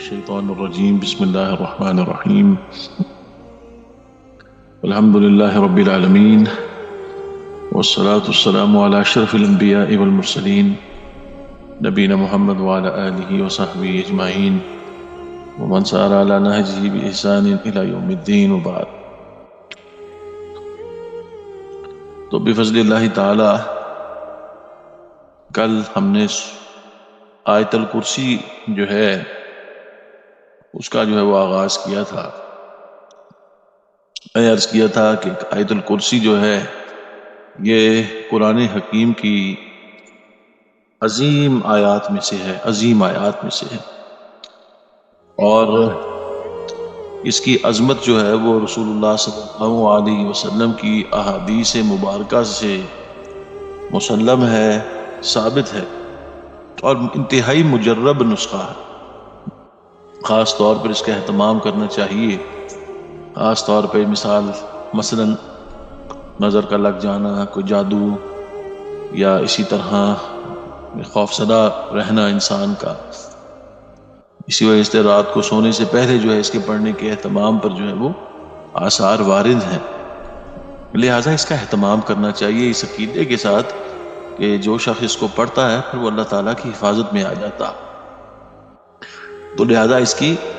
الشيطان الرجيم بسم الله الرحمن الرحيم الحمد لله رب العالمين والصلاة والسلام على أشرف الأنبياء والمرسلين نبينا محمد وعلى آله وصحبه أجمعين ومن سار على نهجه بإحسان إلى يوم الدين وبعد. تو بفضل اللہ تعالی کل ہم نے آیت الکرسی جو ہے اس کا وہ آغاز کیا تھا. میں عرض کیا تھا کہ آیت الکرسی جو ہے یہ قرآن حکیم کی عظیم آیات میں سے ہے اور اس کی عظمت جو ہے وہ رسول اللہ صلی اللہ علیہ وسلم کی احادیث مبارکہ سے مسلم ہے، ثابت ہے اور انتہائی مجرب نسخہ ہے. خاص طور پر اس کا اہتمام کرنا چاہیے. خاص طور پہ مثلا نظر کا لگ جانا، کوئی جادو یا اسی طرح خوفزدہ رہنا انسان کا، اسی وجہ سے رات کو سونے سے پہلے اس کے پڑھنے کے اہتمام پر وہ آثار وارد ہیں. لہٰذا اس کا اہتمام کرنا چاہیے اس عقیدے کے ساتھ کہ جو شخص اس کو پڑھتا ہے پھر وہ اللہ تعالیٰ کی حفاظت میں آ جاتا. تو لہٰذا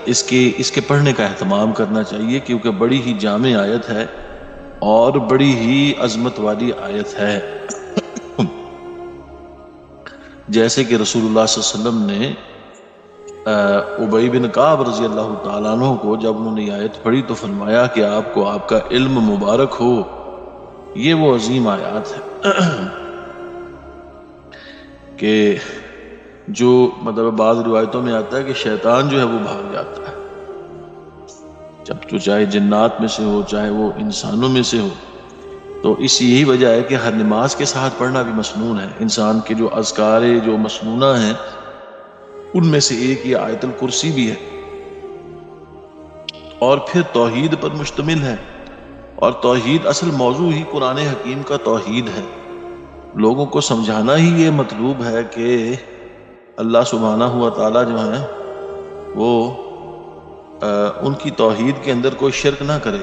اس کے پڑھنے کا اہتمام کرنا چاہیے کیونکہ بڑی ہی جامع آیت ہے اور بڑی ہی عظمت والی آیت ہے. جیسے کہ رسول اللہ صلی اللہ علیہ وسلم نے ابی بن کعب رضی اللہ تعالیٰ عنہ کو جب انہوں نے یہ آیت پڑھی تو فرمایا کہ آپ کو آپ کا علم مبارک ہو. یہ وہ عظیم آیات ہے کہ جو بعض روایتوں میں آتا ہے کہ شیطان وہ بھاگ جاتا ہے جب تو چاہے جنات میں سے ہو چاہے وہ انسانوں میں سے ہو. تو اس یہی وجہ ہے کہ ہر نماز کے ساتھ پڑھنا بھی مسنون ہے. انسان کے جو اذکار جو مسنونہ ہیں ان میں سے ایک یہ آیت الکرسی بھی ہے اور پھر توحید پر مشتمل ہے اور توحید اصل موضوع ہی قرآن حکیم کا توحید ہے. لوگوں کو سمجھانا ہی یہ مطلوب ہے کہ اللہ سبحانہ ہوا تعالیٰ جو ہے وہ ان کی توحید کے اندر کوئی شرک نہ کرے.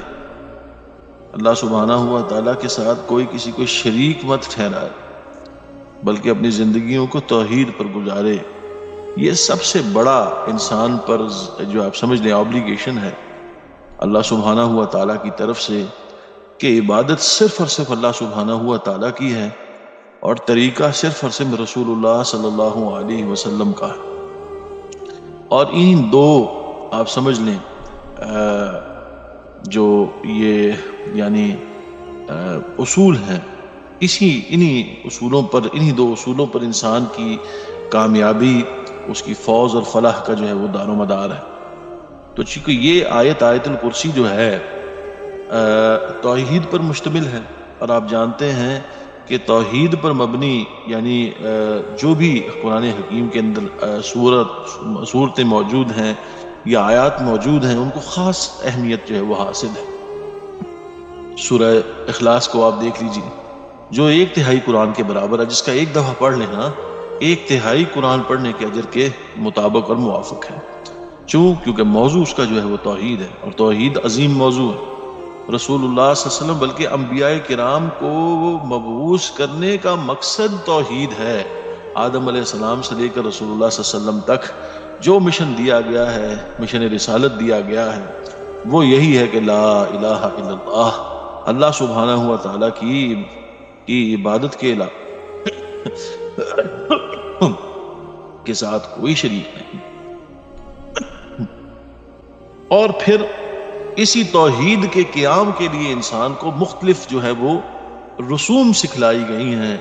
اللہ سبحانہ ہوا تعالیٰ کے ساتھ کوئی کسی کو شریک مت ٹھہرائے بلکہ اپنی زندگیوں کو توحید پر گزارے. یہ سب سے بڑا انسان پر آپ سمجھ لیں آبلیگیشن ہے اللہ سبحانہ ہوا تعالیٰ کی طرف سے کہ عبادت صرف اور صرف اللہ سبحانہ ہوا تعالیٰ کی ہے اور طریقہ صرف اور صرف رسول اللہ صلی اللہ علیہ وسلم کا ہے. اور ان دو آپ سمجھ لیں جو یہ اصول ہیں انہی دو اصولوں پر انسان کی کامیابی، اس کی فوز اور فلاح کا وہ دار و مدار ہے. تو چونکہ یہ آیت الکرسی جو ہے توحید پر مشتمل ہے اور آپ جانتے ہیں کہ توحید پر مبنی جو بھی قرآن حکیم کے اندر صورتیں موجود ہیں یا آیات موجود ہیں ان کو خاص اہمیت وہ حاصل ہے. سورہ اخلاص کو آپ دیکھ لیجئے جو 1/3 قرآن کے برابر ہے، جس کا ایک دفعہ پڑھ لینا 1/3 قرآن پڑھنے کے اجر کے مطابق اور موافق ہے. کیونکہ موضوع اس کا وہ توحید ہے اور توحید عظیم موضوع ہے. رسول اللہ صلی اللہ علیہ وسلم بلکہ انبیاء کرام کو مبعوث کرنے کا مقصد توحید ہے. آدم علیہ السلام سے لے کر رسول اللہ صلی اللہ علیہ وسلم تک جو مشن دیا گیا ہے، مشن رسالت دیا گیا ہے، وہ یہی ہے کہ لا الہ الا اللہ، اللہ سبحانہ ہوا تعالیٰ کی عبادت کے کے ساتھ کوئی شریک نہیں. اور پھر اسی توحید کے قیام کے لیے انسان کو مختلف وہ رسوم سکھلائی گئی ہیں،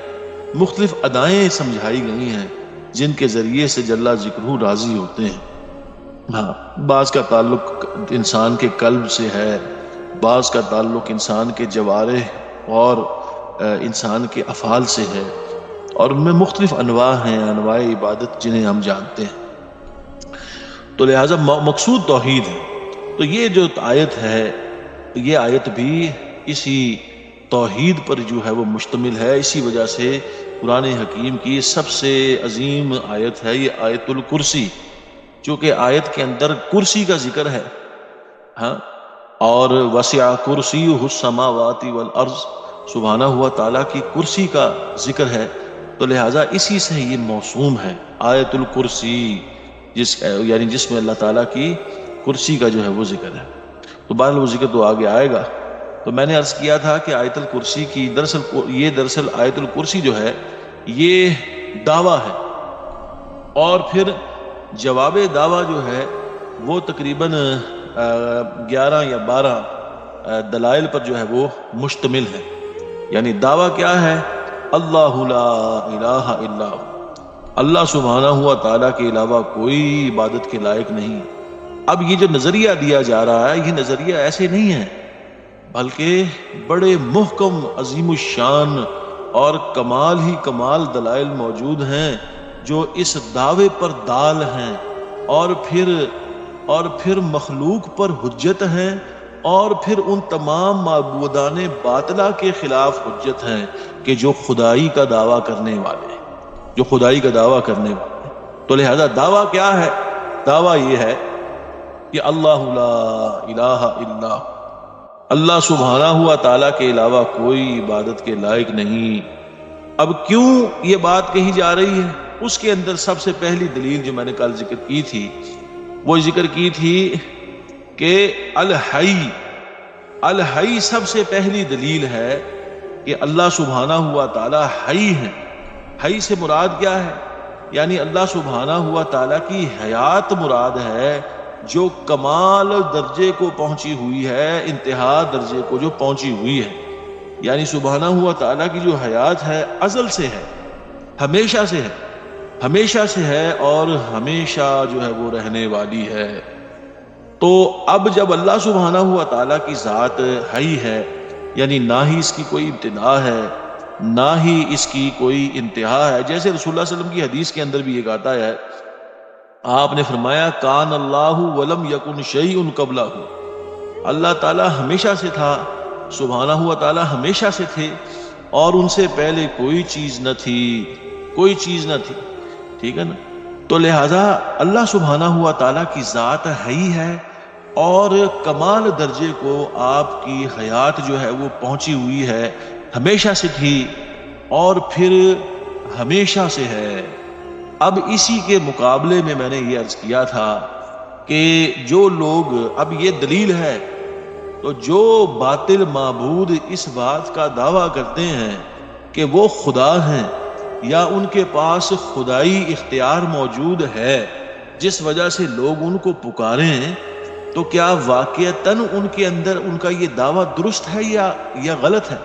مختلف ادائیں سمجھائی گئی ہیں جن کے ذریعے سے جل ذکرہ راضی ہوتے ہیں. بعض کا تعلق انسان کے قلب سے ہے، بعض کا تعلق انسان کے جوارح اور انسان کے افعال سے ہے اور ان میں مختلف انواع ہیں، انواع عبادت جنہیں ہم جانتے ہیں. تو لہٰذا مقصود توحید ہے. تو یہ جو آیت ہے یہ آیت بھی اسی توحید پر وہ مشتمل ہے. اسی وجہ سے قرآن حکیم کی سب سے عظیم آیت ہے یہ آیت الکرسی. چونکہ آیت کے اندر کرسی کا ذکر ہے، ہاں، اور وسع کرسیہ السماوات والارض، سبحانہ ہوا تعالیٰ کی کرسی کا ذکر ہے، تو لہٰذا اسی سے یہ موسوم ہے آیت الکرسی، یعنی جس میں اللہ تعالیٰ کی کرسی کا جو ہے وہ ذکر ہے۔ تو بہرحال وہ ذکر تو آگے آئے گا۔ تو میں نے عرض کیا تھا کہ آیت الکرسی کی دراصل آیت الکرسی جو ہے یہ دعویٰ ہے، اور پھر جواب دعویٰ جو ہے وہ تقریباً 11 یا 12 دلائل پر جو ہے وہ مشتمل ہے۔ یعنی دعویٰ کیا ہے؟ اللہ لا الہ الا ہو، اللہ سبحانہ ہوا تعالیٰ کے علاوہ کوئی عبادت کے لائق نہیں۔ اب یہ جو نظریہ دیا جا رہا ہے یہ نظریہ ایسے نہیں ہے، بلکہ بڑے محکم عظیم الشان اور کمال ہی کمال دلائل موجود ہیں جو اس دعوے پر دال ہیں، اور پھر مخلوق پر حجت ہیں، اور پھر ان تمام معبودان باطلہ کے خلاف حجت ہیں کہ جو خدائی کا دعویٰ کرنے والے ہیں، تو لہذا دعویٰ کیا ہے؟ دعویٰ یہ ہے کہ اللہ لا الہ الا ہو، اللہ سبحانہ ہوا تعالیٰ کے علاوہ کوئی عبادت کے لائق نہیں۔ اب کیوں یہ بات کہی جا رہی ہے؟ اس کے اندر سب سے پہلی دلیل جو میں نے کل ذکر کی تھی وہ ذکر کی تھی کہ الحی سب سے پہلی دلیل ہے کہ اللہ سبحانہ ہوا تعالیٰ حی ہے۔ حی سے مراد کیا ہے؟ یعنی اللہ سبحانہ ہوا تعالیٰ کی حیات مراد ہے جو کمال درجے کو پہنچی ہوئی ہے، انتہا درجے کو جو پہنچی ہوئی ہے۔ یعنی سبحانہ ہوا تعالیٰ کی جو حیات ہے ازل سے ہے، ہمیشہ سے ہے اور ہمیشہ جو ہے وہ رہنے والی ہے۔ تو اب جب اللہ سبحانہ ہوا تعالیٰ کی ذات حی ہے، یعنی نہ ہی اس کی کوئی ابتدا ہے نہ ہی اس کی کوئی انتہا ہے، جیسے رسول اللہ صلی اللہ علیہ وسلم کی حدیث کے اندر بھی ایک آتا ہے، آپ نے فرمایا کان اللہ ولم یکن شیء قبلہ، اللہ تعالیٰ ہمیشہ سے تھا، سبحانہ ہوا تعالیٰ ہمیشہ سے تھے، اور ان سے پہلے کوئی چیز نہ تھی، ٹھیک ہے نا؟ تو لہٰذا اللہ سبحانہ ہوا تعالیٰ کی ذات حی ہے، اور کمال درجے کو آپ کی حیات جو ہے وہ پہنچی ہوئی ہے، ہمیشہ سے تھی اور پھر ہمیشہ سے ہے۔ اب اسی کے مقابلے میں نے یہ عرض کیا تھا کہ جو لوگ، اب یہ دلیل ہے، تو جو باطل معبود اس بات کا دعویٰ کرتے ہیں کہ وہ خدا ہیں یا ان کے پاس خدائی اختیار موجود ہے جس وجہ سے لوگ ان کو پکاریں، تو کیا واقعتاً ان کے اندر ان کا یہ دعویٰ درست ہے یا غلط ہے؟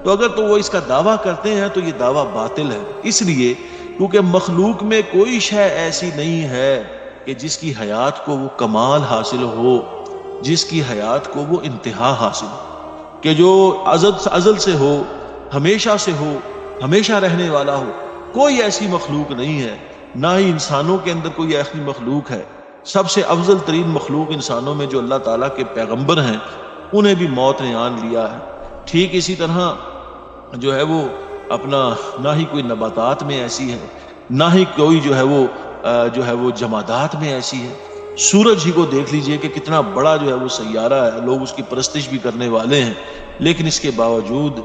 تو اگر تو وہ اس کا دعویٰ کرتے ہیں تو یہ دعویٰ باطل ہے، اس لیے کیونکہ مخلوق میں کوئی شے ایسی نہیں ہے کہ جس کی حیات کو وہ کمال حاصل ہو، جس کی حیات کو وہ انتہا حاصل ہو، کہ جو ازل سے ہو، ہمیشہ سے ہو، ہمیشہ رہنے والا ہو۔ کوئی ایسی مخلوق نہیں ہے، نہ ہی انسانوں کے اندر کوئی ایسی مخلوق ہے۔ سب سے افضل ترین مخلوق انسانوں میں جو اللہ تعالیٰ کے پیغمبر ہیں، انہیں بھی موت نے آن لیا ہے۔ ٹھیک اسی طرح جو ہے وہ اپنا نہ ہی کوئی نباتات میں ایسی ہے، نہ ہی کوئی جو ہے وہ جمادات میں ایسی ہے۔ سورج ہی کو دیکھ لیجئے کہ کتنا بڑا جو ہے وہ سیارہ ہے، لوگ اس کی پرستش بھی کرنے والے ہیں، لیکن اس کے باوجود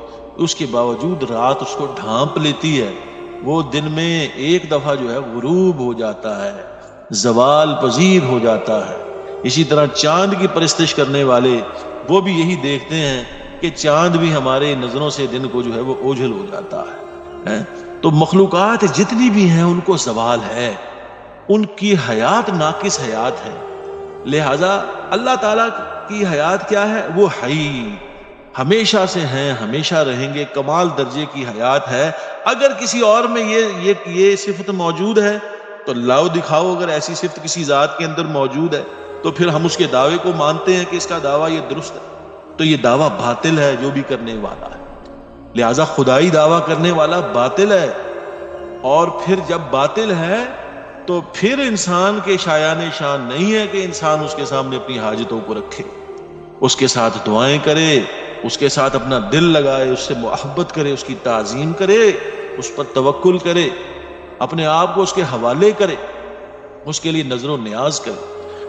رات اس کو ڈھانپ لیتی ہے، وہ دن میں ایک دفعہ جو ہے غروب ہو جاتا ہے، زوال پذیر ہو جاتا ہے۔ اسی طرح چاند کی پرستش کرنے والے وہ بھی یہی دیکھتے ہیں کہ چاند بھی ہمارے نظروں سے دن کو جو ہے وہ اوجھل ہو جاتا ہے۔ تو مخلوقات جتنی بھی ہیں ان کو زوال ہے، ان کی حیات ناقص حیات ہے، لہذا اللہ تعالیٰ کی حیات کیا ہے؟ وہ حی، ہمیشہ سے ہیں، ہمیشہ رہیں گے، کمال درجے کی حیات ہے۔ اگر کسی اور میں یہ صفت موجود ہے تو لاؤ دکھاؤ، اگر ایسی صفت کسی ذات کے اندر موجود ہے تو پھر ہم اس کے دعوے کو مانتے ہیں کہ اس کا دعویٰ یہ درست ہے، تو یہ دعویٰ باطل ہے جو بھی کرنے والا ہے۔ لہذا خدائی دعویٰ کرنے والا باطل ہے، اور پھر جب باطل ہے تو پھر انسان کے شایان شان نہیں ہے کہ انسان اس کے سامنے اپنی حاجتوں کو رکھے، اس کے ساتھ دعائیں کرے، اس کے ساتھ اپنا دل لگائے، اس سے محبت کرے، اس کی تعظیم کرے، اس پر توکل کرے، اپنے آپ کو اس کے حوالے کرے۔ اس کے لیے نظر و نیاز کرے,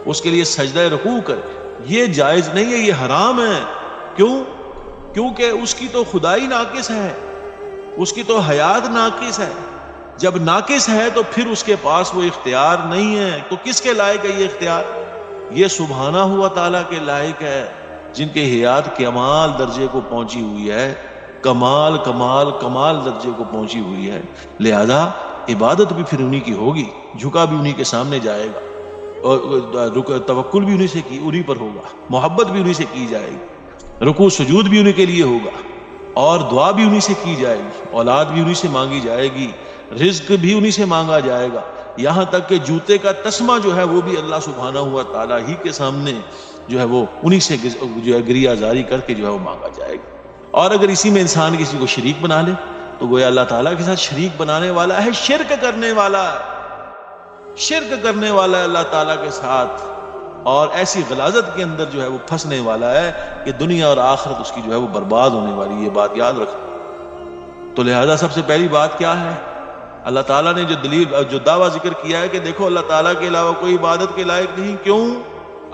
اس کے لیے سجدہ رکوع کرے, یہ جائز نہیں ہے, یہ حرام ہے. کیوں؟ کیونکہ اس کی تو خدائی ناقص ہے, اس کی تو حیات ناقص ہے. جب ناقص ہے تو پھر اس کے پاس وہ اختیار نہیں ہے. تو کس کے لائق ہے یہ اختیار؟ یہ سبحانہ ہوا تعالیٰ کے لائق ہے, جن کے حیات کمال درجے کو پہنچی ہوئی ہے, کمال کمال کمال درجے کو پہنچی ہوئی ہے. لہذا عبادت بھی پھر انہی کی ہوگی, جھکا بھی انہی کے سامنے جائے گا, اور توکل بھی انہی پر ہوگا, محبت بھی انہی سے کی جائے گی, رکوع سجود بھی انہی کے لیے ہوگا, اور دعا بھی انہی سے کی جائے گی, اولاد بھی انہی سے مانگی جائے گی, رزق بھی انہی سے مانگا جائے گا, یہاں تک کہ جوتے کا تسمہ جو ہے وہ بھی اللہ سبحانہ ہوا تعالیٰ ہی کے سامنے جو ہے وہ انہی سے جو ہے گریہ زاری کر کے جو ہے وہ مانگا جائے گا. اور اگر اسی میں انسان کسی کو شریک بنا لے تو گویا اللہ تعالیٰ کے ساتھ شریک بنانے والا ہے, شرک کرنے والا ہے, شرک کرنے والا ہے اللہ تعالیٰ کے ساتھ, اور ایسی غلاظت کے اندر جو ہے وہ پھنسنے والا ہے کہ دنیا اور آخرت اس کی جو ہے وہ برباد ہونے والی ہے. یہ بات یاد رکھو. تو لہذا سب سے پہلی بات کیا ہے؟ اللہ تعالیٰ نے جو دعویٰ ذکر کیا ہے کہ دیکھو اللہ تعالیٰ کے علاوہ کوئی عبادت کے لائق نہیں. کیوں؟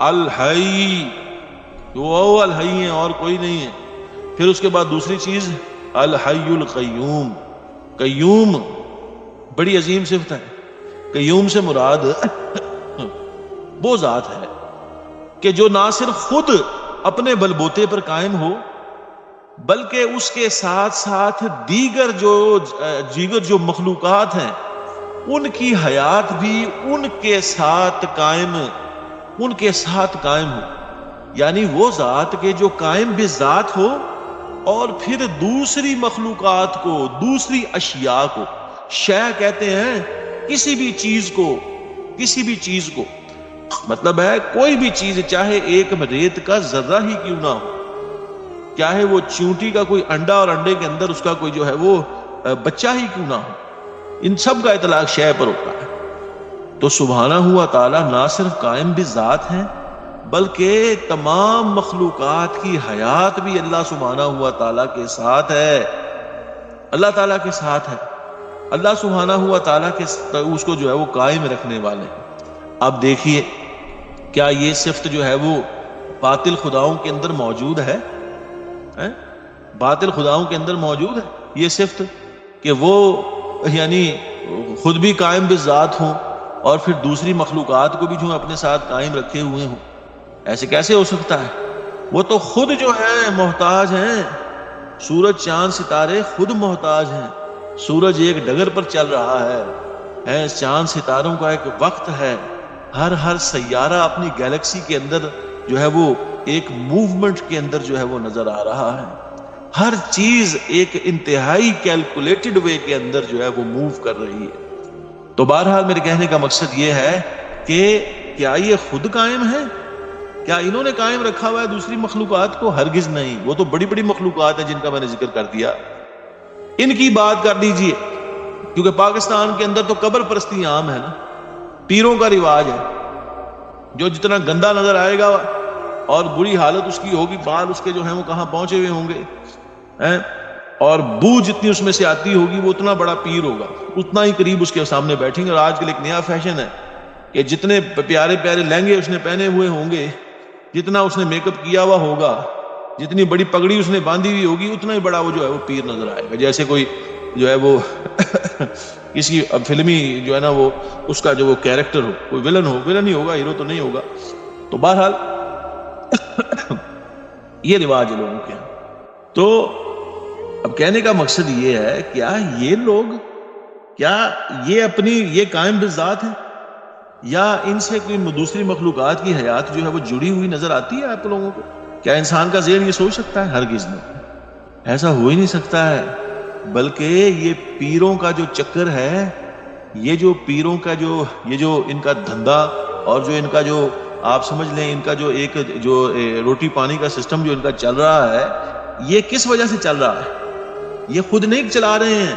الحی, وہ الحی ہیں اور کوئی نہیں ہے. پھر اس کے بعد دوسری چیز الحی القیوم, قیوم بڑی عظیم صفت ہے. قیوم سے مراد وہ ذات ہے کہ جو نہ صرف خود اپنے بلبوتے پر قائم ہو بلکہ اس کے ساتھ ساتھ دیگر جو مخلوقات ہیں ان کی حیات بھی ان کے ساتھ قائم ہو. یعنی وہ ذات کے جو قائم بھی ذات ہو اور پھر دوسری مخلوقات کو, دوسری اشیاء کو, شے کہتے ہیں کسی بھی چیز کو مطلب ہے کوئی بھی چیز, چاہے ایک ریت کا ذرہ ہی کیوں نہ ہو, چاہے وہ چونٹی کا کوئی انڈا اور انڈے کے اندر اس کا کوئی جو ہے وہ بچہ ہی کیوں نہ ہو, ان سب کا اطلاق شے پر ہوتا ہے. تو سبحانہ ہوا تعالیٰ نہ صرف قائم بھی ذات ہیں بلکہ تمام مخلوقات کی حیات بھی اللہ سبحانہ ہوا تعالیٰ کے ساتھ ہے, اللہ تعالیٰ کے ساتھ ہے. اللہ سبحانہ ہوا تعالیٰ کے اس کو جو ہے وہ قائم رکھنے والے ہیں. اب دیکھیے کیا یہ صفت جو ہے وہ باطل خداؤں کے اندر موجود ہے؟ باطل خداؤں کے اندر موجود ہے یہ صفت کہ وہ یعنی خود بھی قائم بالذات ہوں اور پھر دوسری مخلوقات کو بھی جو اپنے ساتھ قائم رکھے ہوئے ہوں؟ ایسے کیسے ہو سکتا ہے؟ وہ تو خود جو ہے محتاج ہیں, سورج چاند ستارے خود محتاج ہیں. سورج ایک ڈگر پر چل رہا ہے, چاند ستاروں کا ایک وقت ہے, ہر سیارہ اپنی گیلیکسی کے اندر جو ہے وہ ایک موومنٹ کے اندر جو ہے وہ نظر آ رہا ہے. ہر چیز ایک انتہائی کیلکولیٹڈ وے کے اندر جو ہے وہ موو کر رہی ہے. تو بہرحال میرے کہنے کا مقصد یہ ہے کہ کیا یہ خود قائم ہے؟ کیا انہوں نے قائم رکھا ہوا ہے دوسری مخلوقات کو؟ ہرگز نہیں. وہ تو بڑی بڑی مخلوقات ہیں جن کا میں نے ذکر کر دیا. ان کی بات کر دیجئے, کیونکہ پاکستان کے اندر تو قبر پرستی عام ہے نا, پیروں کا رواج ہے. جو جتنا گندا نظر آئے گا اور بری حالت اس کی ہوگی, بال اس کے جو ہیں وہ کہاں پہنچے ہوئے ہوں گے, اور بو جتنی اس میں سے آتی ہوگی وہ اتنا بڑا پیر ہوگا, اتنا ہی قریب اس کے سامنے بیٹھیں گے. اور آج کل ایک نیا فیشن ہے کہ جتنے پیارے پیارے لہنگے اس نے پہنے ہوئے ہوں گے, جتنا اس نے میک اپ کیا ہوا ہوگا, جتنی بڑی پگڑی اس نے باندھی ہوئی ہوگی, اتنا ہی بڑا وہ جو ہے وہ پیر نظر آئے گا. جیسے کوئی جو ہے وہ کسی فلمی جو ہے نا وہ اس کا جو وہ کیریکٹر ہو, کوئی ولن ہی ہوگا, ہیرو تو نہیں ہوگا. تو بہرحال یہ رواج ہے لوگوں کے. تو اب کہنے کا مقصد یہ ہے, کیا یہ لوگ, کیا یہ اپنی یہ قائم بالذات ہے, یا ان سے کوئی دوسری مخلوقات کی حیات جو ہے وہ جڑی ہوئی نظر آتی ہے آپ لوگوں کو؟ کیا انسان کا ذہن یہ سوچ سکتا ہے؟ ہرگز نہیں, ایسا ہو ہی نہیں سکتا ہے. بلکہ یہ پیروں کا جو چکر ہے, یہ جو پیروں کا یہ جو ان کا دھندا اور جو ان کا جو آپ سمجھ لیں ان کا جو ایک جو روٹی پانی کا سسٹم جو ان کا چل رہا ہے, یہ کس وجہ سے چل رہا ہے؟ یہ خود نہیں چلا رہے ہیں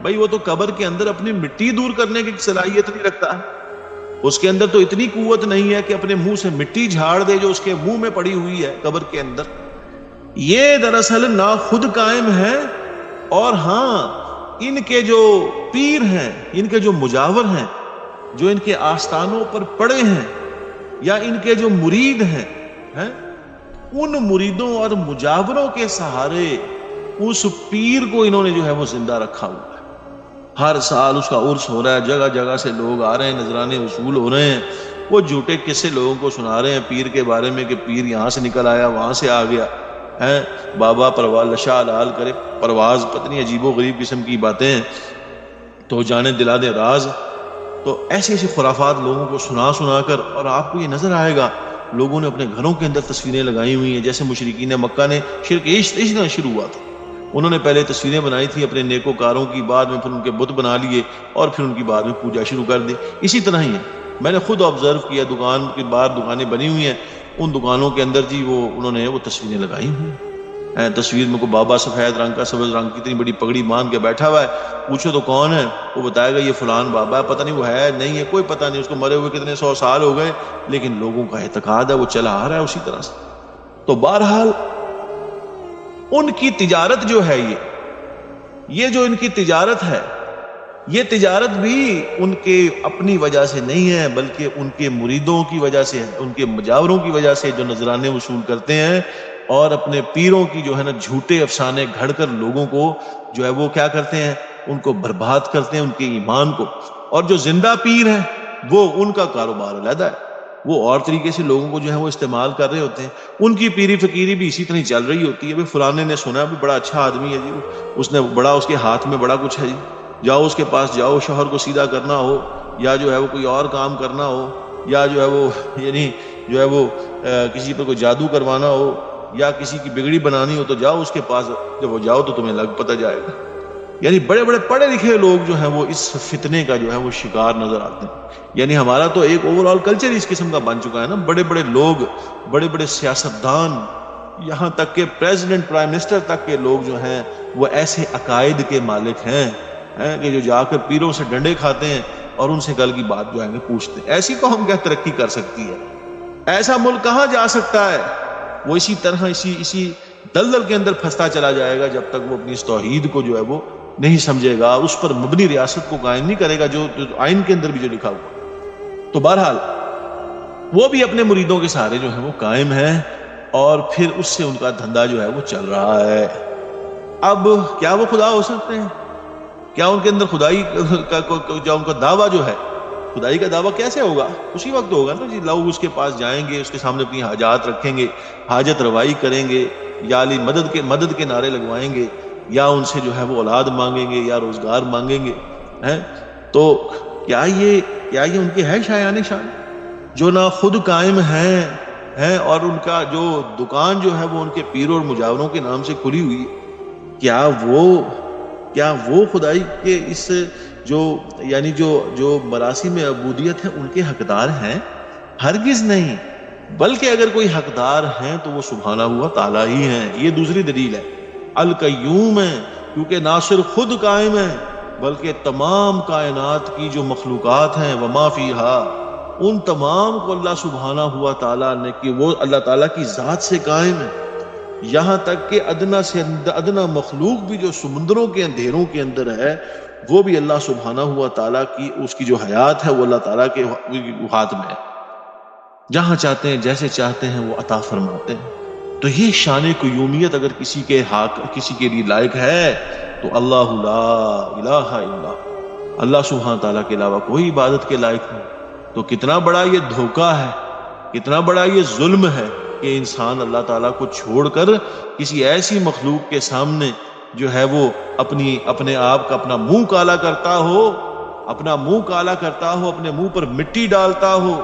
بھائی. وہ تو قبر کے اندر اپنی مٹی دور کرنے کی صلاحیت نہیں رکھتا ہے. اس کے اندر تو اتنی قوت نہیں ہے کہ اپنے منہ سے مٹی جھاڑ دے جو اس کے منہ میں پڑی ہوئی ہے قبر کے اندر. یہ دراصل نہ خود قائم ہے, اور ہاں ان کے جو پیر ہیں, ان کے جو مجاور ہیں, جو ان کے آستانوں پر پڑے ہیں یا ان کے جو مرید ہیں ان مریدوں اور مجاوروں کے سہارے اس پیر کو انہوں نے جو ہے وہ زندہ رکھا ہوا ہے۔ ہر سال اس کا عرس ہو رہا ہے، جگہ جگہ سے لوگ آ رہے ہیں، نذرانے وصول ہو رہے ہیں، وہ جھوٹے قصے لوگوں کو سنا رہے ہیں پیر کے بارے میں کہ پیر یہاں سے نکل آیا، وہاں سے آ گیا ہے، بابا پرواز لشا لال کرے پرواز، پتنی عجیب و غریب قسم کی باتیں ہیں، تو جانے دلا دے راز۔ تو ایسی ایسی خرافات لوگوں کو سنا کر، اور آپ کو یہ نظر آئے گا لوگوں نے اپنے گھروں کے اندر تصویریں لگائی ہوئی ہیں، جیسے مشرکین مکہ نے شرک اس طرح شروع ہوا تھا، انہوں نے پہلے تصویریں بنائی تھی اپنے نیکوکاروں کی، بعد میں پھر ان کے بت بنا لیے اور پھر ان کی بعد میں پوجا شروع کر دی۔ اسی طرح ہی ہے، میں نے خود آبزرو کیا، دکان کے باہر دکانیں بنی ہوئی ہیں، ان دکانوں کے اندر جی انہوں نے وہ تصویریں لگائی ہوئی ہیں۔ تصویر میں کوئی بابا سفید رنگ کا، سبز رنگ کی اتنی بڑی پگڑی باندھ کے بیٹھا ہوا ہے، پوچھو تو کون ہے، وہ بتائے گا یہ فلان بابا ہے، پتہ نہیں وہ ہے نہیں ہے، کوئی پتہ نہیں، اس کو مرے ہوئے کتنے 100 سال ہو گئے، لیکن لوگوں کا اعتقاد ہے، وہ چلا آ رہا ہے اسی طرح سے۔ تو بہرحال ان کی تجارت جو ہے، یہ جو ان کی تجارت ہے، یہ تجارت بھی ان کے اپنی وجہ سے نہیں ہے، بلکہ ان کے مریدوں کی وجہ سے، ان کے مجاوروں کی وجہ سے، جو نذرانے وصول کرتے ہیں اور اپنے پیروں کی جو ہے نا جھوٹے افسانے گھڑ کر لوگوں کو جو ہے وہ کیا کرتے ہیں، ان کو برباد کرتے ہیں، ان کے ایمان کو۔ اور جو زندہ پیر ہیں وہ ان کا کاروبار علیحدہ ہے، وہ اور طریقے سے لوگوں کو جو ہے وہ استعمال کر رہے ہوتے ہیں، ان کی پیری فقیری بھی اسی طرح چل رہی ہوتی ہے۔ فلانے نے سنا بھی بڑا اچھا آدمی ہے جی، اس نے بڑا، اس کے ہاتھ میں بڑا کچھ ہے جی، جاؤ اس کے پاس جاؤ، شوہر کو سیدھا کرنا ہو یا جو ہے وہ کوئی اور کام کرنا ہو، یا جو ہے وہ یعنی جو ہے وہ کسی پر کوئی جادو کروانا ہو یا کسی کی بگڑی بنانی ہو، تو جاؤ اس کے پاس، جب وہ جاؤ تو تمہیں لگ پتہ جائے گا۔ یعنی بڑے بڑے پڑھے لکھے لوگ جو ہیں وہ اس فتنے کا جو ہے وہ شکار نظر آتے ہیں۔ یعنی ہمارا تو ایک اوور آل کلچر اس قسم کا بن چکا ہے نا، بڑے بڑے لوگ، بڑے بڑے سیاستدان، یہاں تک کہ پریزیڈنٹ، پرائم منسٹر تک کے لوگ جو ہیں وہ ایسے عقائد کے مالک ہیں کہ جو جا کر پیروں سے ڈنڈے کھاتے ہیں اور ان سے کل کی بات جو ہے پوچھتے ہیں۔ ایسی قوم کیا ترقی کر سکتی ہے؟ ایسا ملک کہاں جا سکتا ہے؟ وہ اسی طرح اسی دلدل کے اندر پھنستا چلا جائے گا جب تک وہ اپنی اس توحید کو جو ہے وہ نہیں سمجھے گا، اس پر مبنی ریاست کو قائم نہیں کرے گا جو آئین کے اندر بھی جو لکھا ہوا۔ تو بہرحال وہ بھی اپنے مریدوں کے سہارے جو ہیں وہ قائم ہیں، اور پھر اس سے ان کا دھندا جو ہے وہ چل رہا ہے۔ اب کیا وہ خدا ہو سکتے ہیں؟ کیا ان کے اندر خدائی کا ان کا دعویٰ جو ہے، خدائی کا دعویٰ کیسے ہوگا؟ اسی وقت ہوگا نا جی، لوگ اس کے پاس جائیں گے، اس کے سامنے اپنی حاجات رکھیں گے، حاجت روائی کریں گے، یا علی مدد کے نعرے لگوائیں گے، یا ان سے جو ہے وہ اولاد مانگیں گے یا روزگار مانگیں گے۔ تو کیا یہ ان کے ہے شایان شان، جو نہ خود قائم ہیں اور ان کا جو دکان جو ہے وہ ان کے پیروں اور مجاوروں کے نام سے کھلی ہوئی ہے؟ کیا وہ خدائی کے اس یعنی جو مراسم عبودیت ہے ان کے حقدار ہیں؟ ہرگز نہیں، بلکہ اگر کوئی حقدار ہیں تو وہ سبحانہ ہوا تعالیٰ ہی ہیں۔ یہ دوسری دلیل ہے، القیوم ہے، کیونکہ نہ صرف خود قائم ہے بلکہ تمام کائنات کی جو مخلوقات ہیں وما فیہا، ان تمام کو اللہ سبحانہ ہوا تعالیٰ نے، کہ وہ اللہ تعالیٰ کی ذات سے قائم ہے، یہاں تک کہ ادنا سے ادنا مخلوق بھی جو سمندروں کے اندھیروں کے اندر ہے وہ بھی اللہ سبحانہ ہوا تعالیٰ کی اس کی جو حیات ہے وہ اللہ تعالیٰ کے ہاتھ میں ہے، جہاں چاہتے ہیں جیسے چاہتے ہیں وہ عطا فرماتے ہیں۔ تو یہ شان قیومیت اگر کسی کے لیے لائق ہے تو اللہ لا الہ الا اللہ سبحانہ تعالیٰ کے علاوہ کوئی عبادت کے لائق نہیں۔ تو کتنا بڑا یہ دھوکہ ہے، کتنا بڑا یہ ظلم ہے کہ انسان اللہ تعالیٰ کو چھوڑ کر کسی ایسی مخلوق کے سامنے جو ہے وہ اپنے آپ کا اپنا منہ کالا کرتا ہو، اپنا منہ کالا کرتا ہو، اپنے منہ پر مٹی ڈالتا ہو،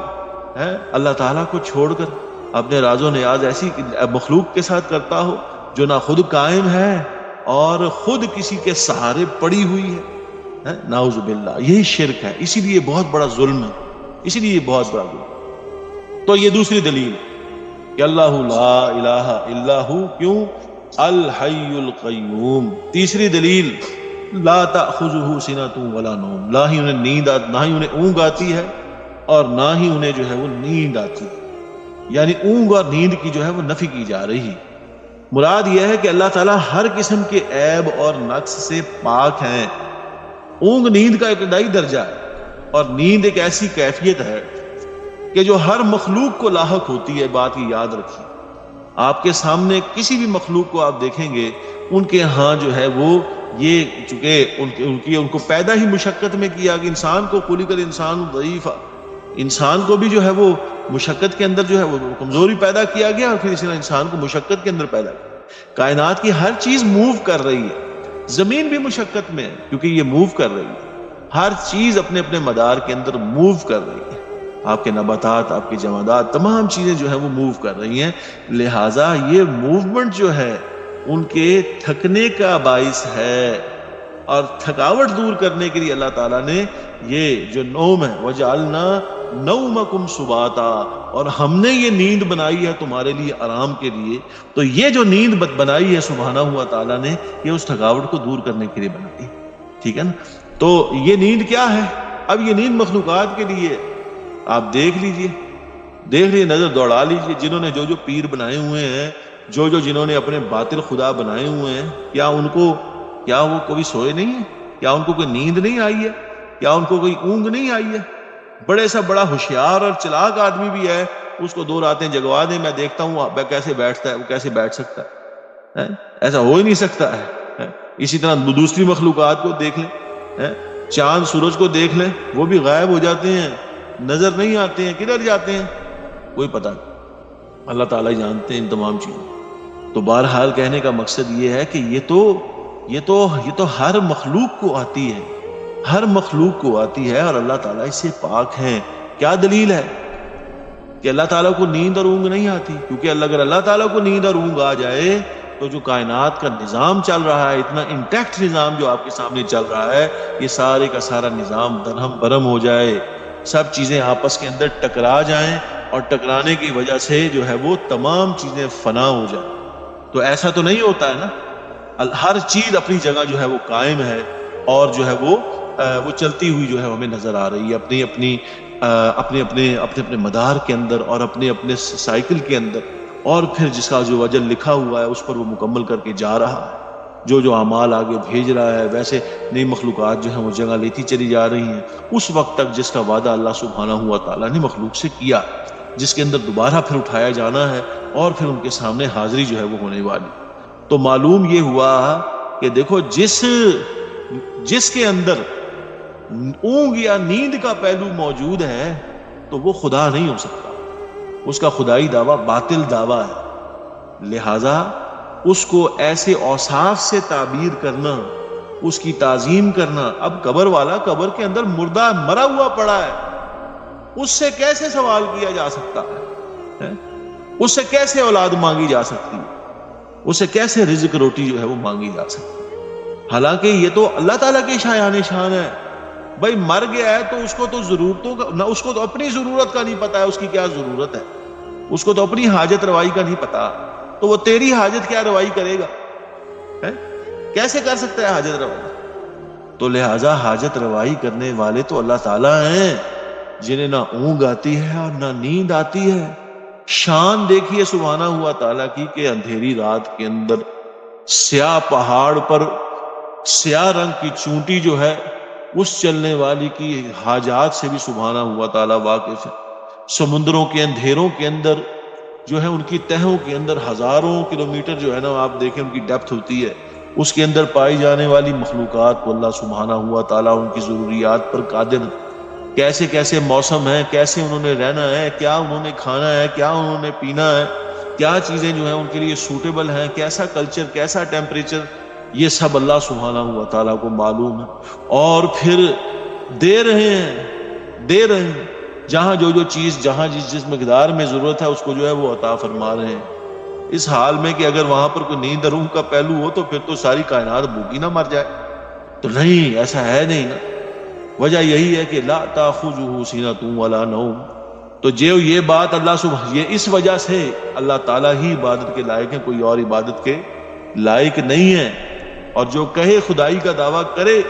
اللہ تعالیٰ کو چھوڑ کر اپنے راز و نیاز ایسی مخلوق کے ساتھ کرتا ہو جو نہ خود قائم ہے اور خود کسی کے سہارے پڑی ہوئی ہے۔ نعوذ باللہ، یہی شرک ہے، اسی لیے بہت بڑا ظلم ہے، اسی لیے بہت بڑا ظلم۔ تو یہ دوسری دلیل کہ اللہ لا الہ الا ہو، کیوں؟ الحی القیوم۔ تیسری دلیل لا تأخذہ سنۃ ولا نوم، نہ ہی انہیں اونگ آتی ہے اور نہ ہی انہیں جو ہے وہ نیند آتی ہے، یعنی اونگ اور نیند کی جو ہے وہ نفی کی جا رہی ہے۔ مراد یہ ہے کہ اللہ تعالیٰ ہر قسم کے عیب اور نقص سے پاک ہیں۔ اونگ نیند کا ابتدائی درجہ ہے، اور نیند ایک ایسی کیفیت ہے کہ جو ہر مخلوق کو لاحق ہوتی ہے. بات کی یاد رکھیے. آپ کے سامنے کسی بھی مخلوق کو آپ دیکھیں گے ان کے ہاں جو ہے وہ یہ چونکہ ان کو پیدا ہی مشقت میں کیا کہ انسان کو خلق الانسان ضعیفا، انسان کو بھی جو ہے وہ مشقت کے اندر جو ہے وہ کمزوری پیدا کیا گیا، اور پھر اسی طرح انسان کو مشقت کے اندر پیدا کیا. کائنات کی ہر چیز موو کر رہی ہے، زمین بھی مشقت میں ہے کیونکہ یہ موو کر رہی ہے. ہر چیز اپنے اپنے مدار کے اندر موو کر رہی ہے. آپ کے نباتات، آپ کے جمادات، تمام چیزیں جو ہیں وہ موو کر رہی ہیں. لہٰذا یہ موومنٹ جو ہے ان کے تھکنے کا باعث ہے، اور تھکاوٹ دور کرنے کے لیے اللہ تعالیٰ نے یہ جو نوم ہے وَجَعَلْنَا نَوْمَكُمْ سُبَاتًا، اور ہم نے یہ نیند بنائی ہے تمہارے لیے آرام کے لیے. تو یہ جو نیند بنائی ہے سبحانہ ہوا تعالیٰ نے، یہ اس تھکاوٹ کو دور کرنے کے لیے بنائی. ٹھیک ہے نا؟ تو یہ نیند کیا ہے؟ اب یہ نیند مخلوقات کے لیے آپ دیکھ لیجئے، نظر دوڑا لیجئے. جنہوں نے جو پیر بنائے ہوئے ہیں، جنہوں نے اپنے باطل خدا بنائے ہوئے ہیں، کیا وہ کبھی سوئے نہیں ہیں؟ کیا ان کو کوئی نیند نہیں آئی ہے؟ کیا ان کو کوئی اونگ نہیں آئی ہے؟ بڑے سا بڑا ہوشیار اور چلاک آدمی بھی ہے، اس کو 2 راتیں جگوا دیں، میں دیکھتا ہوں وہ کیسے بیٹھتا ہے، وہ کیسے بیٹھ سکتا ہے؟ ایسا ہو ہی نہیں سکتا ہے. اسی طرح دوسری مخلوقات کو دیکھ لیں، چاند سورج کو دیکھ لیں، وہ بھی غائب ہو جاتے ہیں، نظر نہیں آتے ہیں. کدھر جاتے ہیں کوئی پتہ نہیں، اللہ تعالیٰ جانتے ہیں ان تمام چیزوں. تو بہرحال کہنے کا مقصد یہ ہے کہ یہ تو ہر مخلوق کو آتی ہے، ہر مخلوق کو آتی ہے، اور اللہ تعالیٰ اس سے پاک ہیں. کیا دلیل ہے کہ اللہ تعالیٰ کو نیند اور اونگ نہیں آتی؟ کیونکہ اگر اللہ تعالیٰ کو نیند اور اونگ آ جائے تو جو کائنات کا نظام چل رہا ہے، اتنا انٹیکٹ نظام جو آپ کے سامنے چل رہا ہے، یہ سارے کا سارا نظام درہم برہم ہو جائے، سب چیزیں آپس کے اندر ٹکرا جائیں، اور ٹکرانے کی وجہ سے جو ہے وہ تمام چیزیں فنا ہو جائیں. تو ایسا تو نہیں ہوتا ہے نا. ہر چیز اپنی جگہ جو ہے وہ قائم ہے، اور جو ہے وہ چلتی ہوئی جو ہے ہمیں نظر آ رہی ہے اپنے مدار کے اندر، اور اپنے سائیکل کے اندر. اور پھر جس کا جو اجل لکھا ہوا ہے اس پر وہ مکمل کر کے جا رہا ہے. جو اعمال آگے بھیج رہا ہے، ویسے نئی مخلوقات جو ہیں وہ جگہ لیتی چلی جا رہی ہیں اس وقت تک جس کا وعدہ اللہ سبحانہ ہوا تعالیٰ نے مخلوق سے کیا، جس کے اندر دوبارہ پھر اٹھایا جانا ہے، اور پھر ان کے سامنے حاضری جو ہے وہ ہونے والی. تو معلوم یہ ہوا کہ دیکھو جس کے اندر اونگ یا نیند کا پہلو موجود ہے تو وہ خدا نہیں ہو سکتا. اس کا خدائی دعویٰ باطل دعویٰ ہے. لہذا اس کو ایسے اوصاف سے تعبیر کرنا، اس کی تعظیم کرنا. اب قبر والا قبر کے اندر مردہ مرا ہوا پڑا ہے، اس سے کیسے سوال کیا جا سکتا ہے؟ اس سے کیسے اولاد مانگی جا سکتی ہے؟ اس سے کیسے رزق روٹی جو ہے وہ مانگی جا سکتی ہے؟ حالانکہ یہ تو اللہ تعالیٰ کے شایان شان ہے. بھائی مر گیا ہے تو اس کو تو ضرورتوں کا نہ، اس کو تو اپنی ضرورت کا نہیں پتا ہے اس کی کیا ضرورت ہے، اس کو تو اپنی حاجت روائی کا نہیں پتا. تو وہ تیری حاجت کیا روائی کرے گا؟ کیسے کر سکتا ہے حاجت روائی؟ تو لہٰذا حاجت روائی کرنے والے تو اللہ تعالیٰ ہیں، جنہیں نہ اونگ آتی ہے اور نہ نیند آتی ہے. شان دیکھیے سبحانہ ہوا تعالیٰ کی کہ اندھیری رات کے اندر سیاہ پہاڑ پر سیاہ رنگ کی چونٹی جو ہے اس چلنے والی کی حاجات سے بھی سبحانہ ہوا تعالیٰ واقف ہے. سمندروں کے اندھیروں کے اندر جو ہے ان کی تہوں کے اندر ہزاروں کلومیٹر جو ہے نا آپ دیکھیں ان کی ڈیپتھ ہوتی ہے، اس کے اندر پائی جانے والی مخلوقات کو اللہ سبحانہ ہوا تعالیٰ ان کی ضروریات پر قادر. کیسے کیسے موسم ہیں، کیسے انہوں نے رہنا ہے، کیا انہوں نے کھانا ہے، کیا انہوں نے پینا ہے، کیا چیزیں جو ہیں ان کے لیے سوٹیبل ہیں، کیسا کلچر، کیسا ٹیمپریچر، یہ سب اللہ سبحانہ ہوا تعالیٰ کو معلوم ہے. اور پھر دے رہے ہیں جہاں جو چیز جہاں جس مقدار میں ضرورت ہے اس کو جو ہے وہ عطا فرما رہے ہیں. اس حال میں کہ اگر وہاں پر کوئی نیند روح کا پہلو ہو تو پھر تو ساری کائنات بھوکی نہ مر جائے. تو نہیں، ایسا ہے نہیں نا. وجہ یہی ہے کہ لا تاخذہ سنۃ ولا نوم. تو یہ بات یہ اس وجہ سے اللہ تعالیٰ ہی عبادت کے لائق ہے، کوئی اور عبادت کے لائق نہیں ہے. اور جو کہے خدائی کا دعویٰ کرے،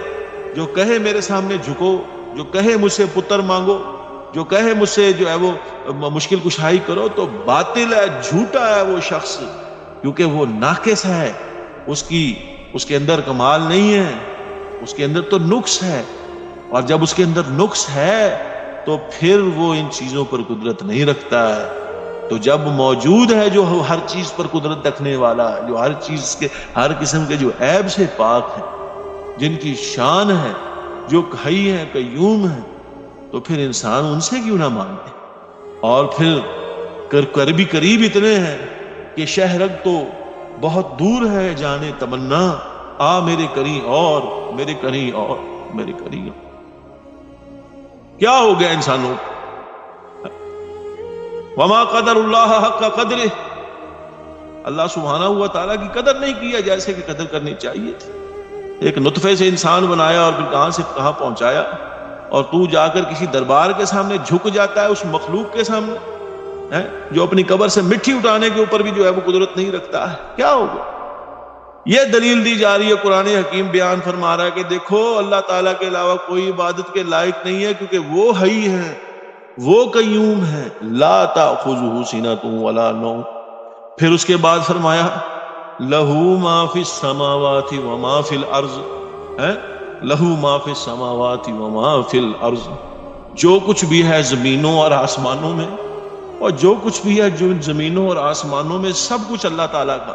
جو کہے میرے سامنے جھکو، جو کہے مجھ سے پتر مانگو، جو کہے مجھ سے جو ہے وہ مشکل کشائی کرو، تو باطل ہے، جھوٹا ہے وہ شخص، کیونکہ وہ ناقص ہے. اس کے اندر کمال نہیں ہے، اس کے اندر تو نقص ہے. اور جب اس کے اندر نقص ہے تو پھر وہ ان چیزوں پر قدرت نہیں رکھتا ہے۔ تو جب موجود ہے جو ہر چیز پر قدرت رکھنے والا، جو ہر چیز کے ہر قسم کے جو عیب سے پاک ہے، جن کی شان ہے، جو حی ہے، قیوم ہے، تو پھر انسان ان سے کیوں نہ مانگے؟ اور پھر کر بھی قریب اتنے ہیں کہ شہرگ تو بہت دور ہے جانے تمنا، آ میرے کریں اور میرے کریں اور میرے کریں اور۔ کیا ہو گیا انسانوں؟ وما قدر اللہ حق قدرہ، اللہ سبحانہ ہوا تعالیٰ کی قدر نہیں کیا جیسے کہ قدر کرنی چاہیے تھی۔ ایک نطفے سے انسان بنایا اور پھر کہاں سے کہاں پہنچایا، اور تو جا کر کسی دربار کے سامنے جھک جاتا ہے اس مخلوق کے سامنے جو اپنی قبر سے مٹی اٹھانے کے اوپر بھی جو ہے وہ قدرت نہیں رکھتا ہے۔ کیا ہوگا؟ یہ دلیل دی جا رہی ہے، قرآن حکیم بیان فرما رہا ہے کہ دیکھو اللہ تعالیٰ کے علاوہ کوئی عبادت کے لائق نہیں ہے، کیونکہ وہ حی ہے، وہ قیوم ہے، لا تأخذہ سنۃ ولا نوم۔ پھر اس کے بعد فرمایا لہ ما فی السماوات وما فی الارض، لہ ما فی السماوات وما فی الارض، جو کچھ بھی ہے زمینوں اور آسمانوں میں، اور جو کچھ بھی ہے جو زمینوں اور آسمانوں میں، سب کچھ اللہ تعالیٰ کا۔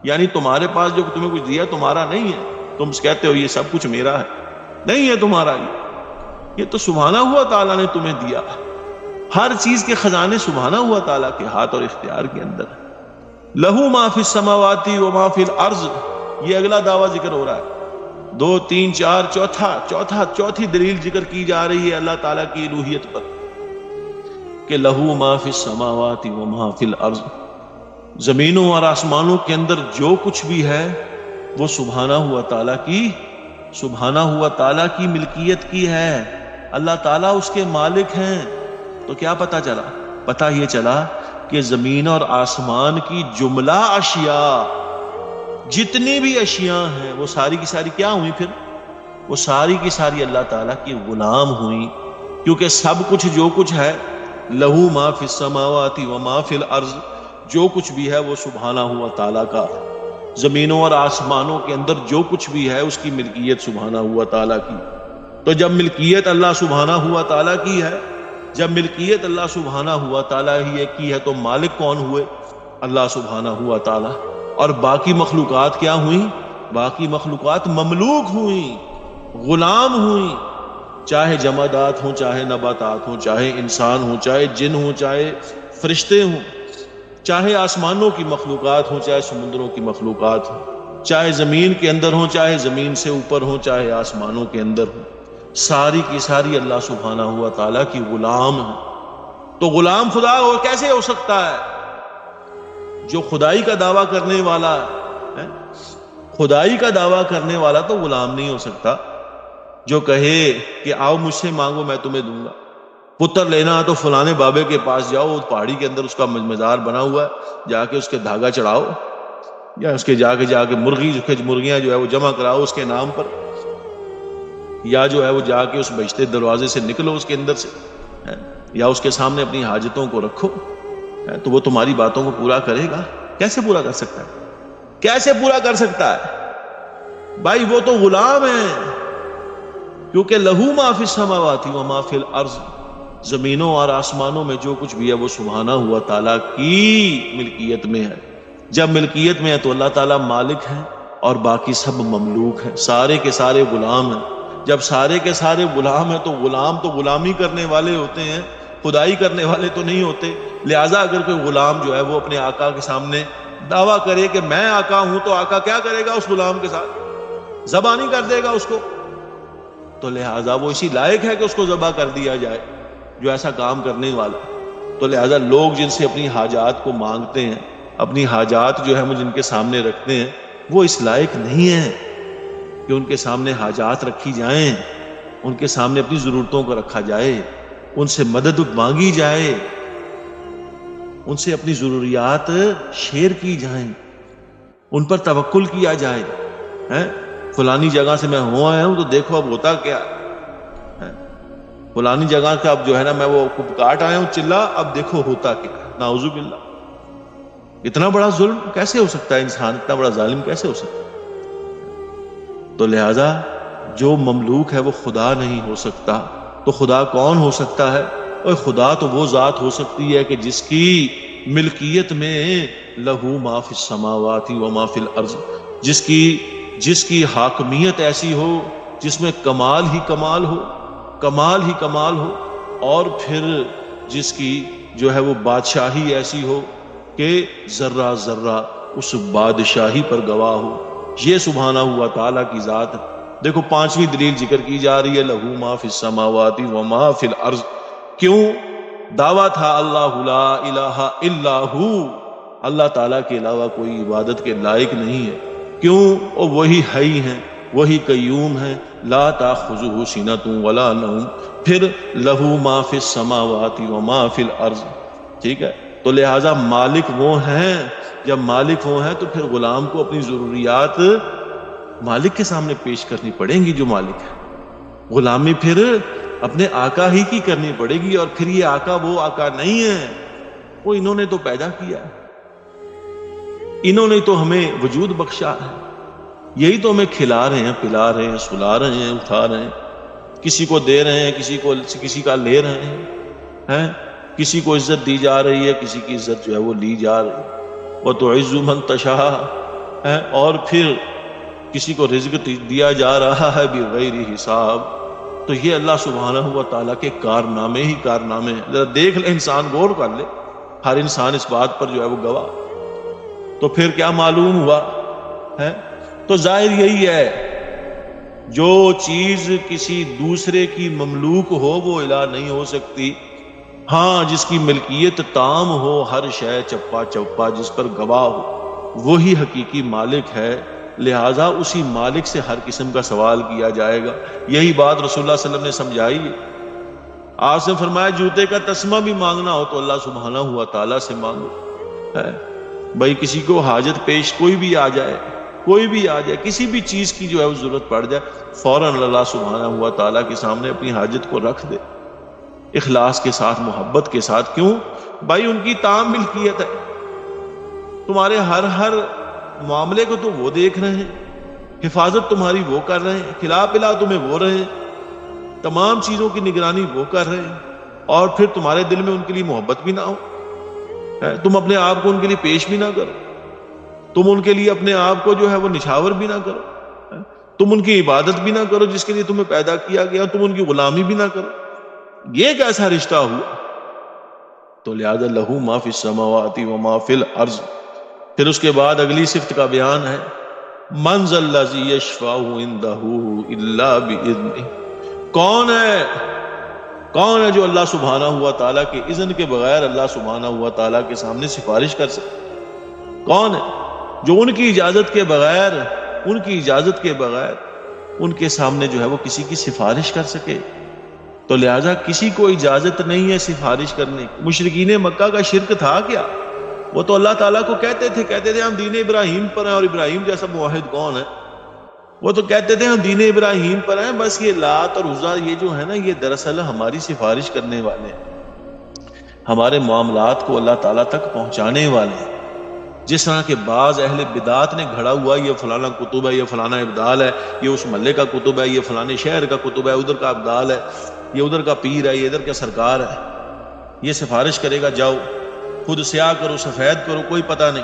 یعنی تمہارے پاس جو تمہیں کچھ دیا تمہارا نہیں ہے، تم کہتے ہو یہ سب کچھ میرا ہے، نہیں ہے تمہارا، یہ تو سبحانہ ہوا تعالیٰ نے تمہیں دیا۔ ہر چیز کے خزانے سبحانہ ہوا تعالیٰ کے ہاتھ اور اختیار کے اندر ہے۔ لہو ما فی السماوات وما فی الارض، یہ اگلا دعویٰ ذکر ہو رہا ہے۔ 2 3 4 چوتھی دلیل ذکر کی جا رہی ہے اللہ تعالیٰ کی الوہیت پر کہ لہو ما فی السماوات وما فی الارض، زمینوں اور آسمانوں کے اندر جو کچھ بھی ہے وہ سبحانہ ہوا تعالیٰ کی ملکیت کی ہے، اللہ تعالیٰ اس کے مالک ہیں۔ تو کیا پتہ چلا؟ پتہ یہ چلا کہ زمین اور آسمان کی جملہ اشیاء، جتنی بھی اشیاء ہیں وہ ساری کی ساری کیا ہوئی؟ پھر وہ ساری کی ساری اللہ تعالیٰ کی غلام ہوئی، کیونکہ سب کچھ جو کچھ ہے لہو ما فی السماوات وما فی الارض، جو کچھ بھی ہے وہ سبحانہ ہوا تعالیٰ کا۔ زمینوں اور آسمانوں کے اندر جو کچھ بھی ہے اس کی ملکیت سبحانہ ہوا تعالیٰ کی۔ تو جب ملکیت اللہ سبحانہ ہوا تعالیٰ کی ہے، جب ملکیت اللہ سبحانہ ہوا تعالیٰ ہی کی ہے، تو مالک کون ہوئے؟ اللہ سبحانہ ہوا تعالیٰ۔ اور باقی مخلوقات کیا ہوئیں؟ باقی مخلوقات مملوک ہوئیں، غلام ہوئیں، چاہے جمادات ہوں، چاہے نباتات ہوں، چاہے انسان ہوں، چاہے جن ہوں، چاہے فرشتے ہوں، چاہے آسمانوں کی مخلوقات ہوں، چاہے سمندروں کی مخلوقات ہوں، چاہے زمین کے اندر ہوں، چاہے زمین سے اوپر ہوں، چاہے آسمانوں کے اندر ہوں، ساری کی ساری اللہ سبحانہ ہوا تعالیٰ کی غلام ہے۔ تو غلام خدا کیسے ہو سکتا ہے؟ جو خدائی کا دعویٰ کرنے والا ہے، خدائی کا دعویٰ کرنے والا تو غلام نہیں ہو سکتا۔ جو کہے کہ آؤ مجھ سے مانگو میں تمہیں دوں گا، پتر لینا تو فلانے بابے کے پاس جاؤ، پہاڑی کے اندر اس کا مزار بنا ہوا ہے، جا کے اس کے دھاگا چڑھاؤ، یا اس کے جا کے مرغیاں جو ہے وہ جمع کراؤ اس کے نام پر، یا جو ہے وہ جا کے اس بہشتے دروازے سے نکلو اس کے اندر سے، یا اس کے سامنے اپنی حاجتوں کو رکھو، تو وہ تمہاری باتوں کو پورا کرے گا۔ کیسے پورا کر سکتا ہے؟ کیسے پورا کر سکتا ہے؟ بھائی وہ تو غلام ہے، کیونکہ لہو ما فی السماوات وما فی الارض، زمینوں اور آسمانوں میں جو کچھ بھی ہے وہ سبحانہ ہوا تعالیٰ کی ملکیت میں ہے۔ جب ملکیت میں ہے تو اللہ تعالیٰ مالک ہے، اور باقی سب مملوک ہیں، سارے کے سارے غلام ہیں۔ جب سارے کے سارے غلام ہیں تو غلام تو غلامی کرنے والے ہوتے ہیں، خدائی کرنے والے تو نہیں ہوتے۔ لہٰذا اگر کوئی غلام جو ہے وہ اپنے آقا کے سامنے دعویٰ کرے کہ میں آقا ہوں، تو آقا کیا کرے گا اس غلام کے ساتھ؟ ذبح نہیں کر دے گا اس کو؟ تو لہٰذا وہ اسی لائق ہے کہ اس کو ذبح کر دیا جائے جو ایسا کام کرنے والا۔ تو لہٰذا لوگ جن سے اپنی حاجات کو مانگتے ہیں، اپنی حاجات جو ہے وہ جن کے سامنے رکھتے ہیں، وہ اس لائق نہیں ہیں کہ ان کے سامنے حاجات رکھی جائیں، ان کے سامنے اپنی ضرورتوں کو رکھا جائے، ان سے مدد مانگی جائے، ان سے اپنی ضروریات شیئر کی جائیں، ان پر توکل کیا جائے۔ فلانی جگہ سے میں ہو آیا ہوں تو دیکھو اب ہوتا کیا ہے، فلانی جگہ کا اب جو ہے نا میں وہ کاٹ آیا ہوں چلا، اب دیکھو ہوتا کیا۔ نعوذ باللہ، اتنا بڑا ظلم کیسے ہو سکتا ہے؟ انسان اتنا بڑا ظالم کیسے ہو سکتا ہے؟ تو لہذا جو مملوک ہے وہ خدا نہیں ہو سکتا تو خدا کون ہو سکتا ہے؟ اور خدا تو وہ ذات ہو سکتی ہے کہ جس کی ملکیت میں لہو ما فی السماوات و ما فی الارض، جس کی حاکمیت ایسی ہو جس میں کمال ہی کمال ہو، اور پھر جس کی جو ہے وہ بادشاہی ایسی ہو کہ ذرہ ذرہ اس بادشاہی پر گواہ ہو. یہ سبحانہ ہوا تعالیٰ کی ذات ہے. دیکھو پانچویں دلیل ذکر کی جا رہی ہے، لہو ما فی السماوات و ما فی الارض. کیوں؟ دعویٰ تھا اللہ لا الہ الا ہو، اللہ تعالیٰ کے علاوہ کوئی عبادت کے لائق نہیں ہے. کیوں؟ اور وہی حی ہیں، وہی قیوم ہیں، لا تاخذہ سنۃ ولا نوم. پھر لہو ما فی السماوات و ما فی الارض. ٹھیک ہے، تو لہٰذا مالک وہ ہیں. جب مالک وہ ہیں تو پھر غلام کو اپنی ضروریات مالک کے سامنے پیش کرنی پڑیں گی. جو مالک ہے، غلامی پھر اپنے آقا ہی کی کرنی پڑے گی. اور پھر یہ آقا وہ آقا نہیں ہے، وہ انہوں نے تو پیدا کیا ہے، انہوں نے تو ہمیں وجود بخشا ہے، یہی تو ہمیں کھلا رہے ہیں، پلا رہے ہیں، سلا رہے ہیں، اٹھا رہے ہیں، کسی کو دے رہے ہیں، کسی کا لے رہے ہیں. کسی کو عزت دی جا رہی ہے، کسی کی عزت جو ہے وہ لی جا رہی ہے. وَتُعِزُّ مَن تَشَاءُ، اور پھر کسی کو رزق دیا جا رہا ہے بغیر حساب. تو یہ اللہ سبحانہ و تعالیٰ کے کارنامے ہی کارنامے ہیں. ذرا دیکھ لے انسان، غور کر لے، ہر انسان اس بات پر جو ہے وہ گواہ. تو پھر کیا معلوم ہوا ہے؟ تو ظاہر یہی ہے، جو چیز کسی دوسرے کی مملوک ہو وہ الہ نہیں ہو سکتی. ہاں، جس کی ملکیت تام ہو، ہر شے چپا چپا جس پر گواہ ہو، وہی حقیقی مالک ہے. لہٰذا اسی مالک سے ہر قسم کا سوال کیا جائے گا. یہی بات رسول اللہ صلی اللہ علیہ وسلم نے سمجھائی ہے. آپ نے فرمایا جوتے کا تسمہ بھی مانگنا ہو تو اللہ سبحانہ ہوا تعالیٰ سے مانگو. بھائی کسی کو حاجت پیش کوئی بھی آ جائے، کسی بھی چیز کی جو ہے وہ ضرورت پڑ جائے، فوراً اللہ سبحانہ ہوا تعالیٰ کے سامنے اپنی حاجت کو رکھ دے، اخلاص کے ساتھ، محبت کے ساتھ. کیوں؟ بھائی ان کی تام ملکیت ہے. تمہارے ہر معاملے کو تو وہ دیکھ رہے ہیں، حفاظت تمہاری وہ کر رہے ہیں، کھلا پلا تمہیں وہ رہے ہیں، تمام چیزوں کی نگرانی وہ کر رہے ہیں. اور پھر تمہارے دل میں ان کے لیے محبت بھی نہ ہو، تم اپنے آپ کو ان کے لیے پیش بھی نہ کرو، تم ان کے لیے اپنے آپ کو جو ہے وہ نچھاور بھی نہ کرو، تم ان کی عبادت بھی نہ کرو جس کے لیے تمہیں پیدا کیا گیا، تم ان کی غلامی بھی نہ کرو. یہ کیسا رشتہ ہوا؟ تو لہذا لہو ما فی السماوات و ما فی الارض. پھر اس کے بعد اگلی صفت کا بیان ہے، من ذا الذی یشفع عندہ الا باذنہ. کون ہے جو اللہ سبحانہ ہوا تعالیٰ کے اذن کے بغیر اللہ سبحانہ ہوا تعالیٰ کے سامنے سفارش کر سکے؟ کون ہے جو ان کی اجازت کے بغیر ان کے سامنے جو ہے وہ کسی کی سفارش کر سکے؟ تو لہٰذا کسی کو اجازت نہیں ہے سفارش کرنے کی. مشرکین مکہ کا شرک تھا کیا؟ وہ تو اللہ تعالیٰ کو کہتے تھے ہم دین ابراہیم پر ہیں. اور ابراہیم جیسا موحد کون ہے؟ وہ تو کہتے تھے ہم دین ابراہیم پر ہیں، بس یہ لات اور عزا یہ جو ہے نا، یہ دراصل ہماری سفارش کرنے والے ہیں، ہمارے معاملات کو اللہ تعالیٰ تک پہنچانے والے ہیں. جس طرح کے بعض اہل بدعات نے گھڑا ہوا، یہ فلانا کتب ہے، یہ فلانا ابدال ہے، یہ اس محلے کا کتب ہے، یہ فلانے شہر کا کتب ہے، ادھر کا ابدال ہے، یہ ادھر کا پیر ہے، یہ ادھر کا سرکار ہے، یہ سفارش کرے گا، جاؤ خود سیاہ کرو، سفید کرو، کوئی پتہ نہیں،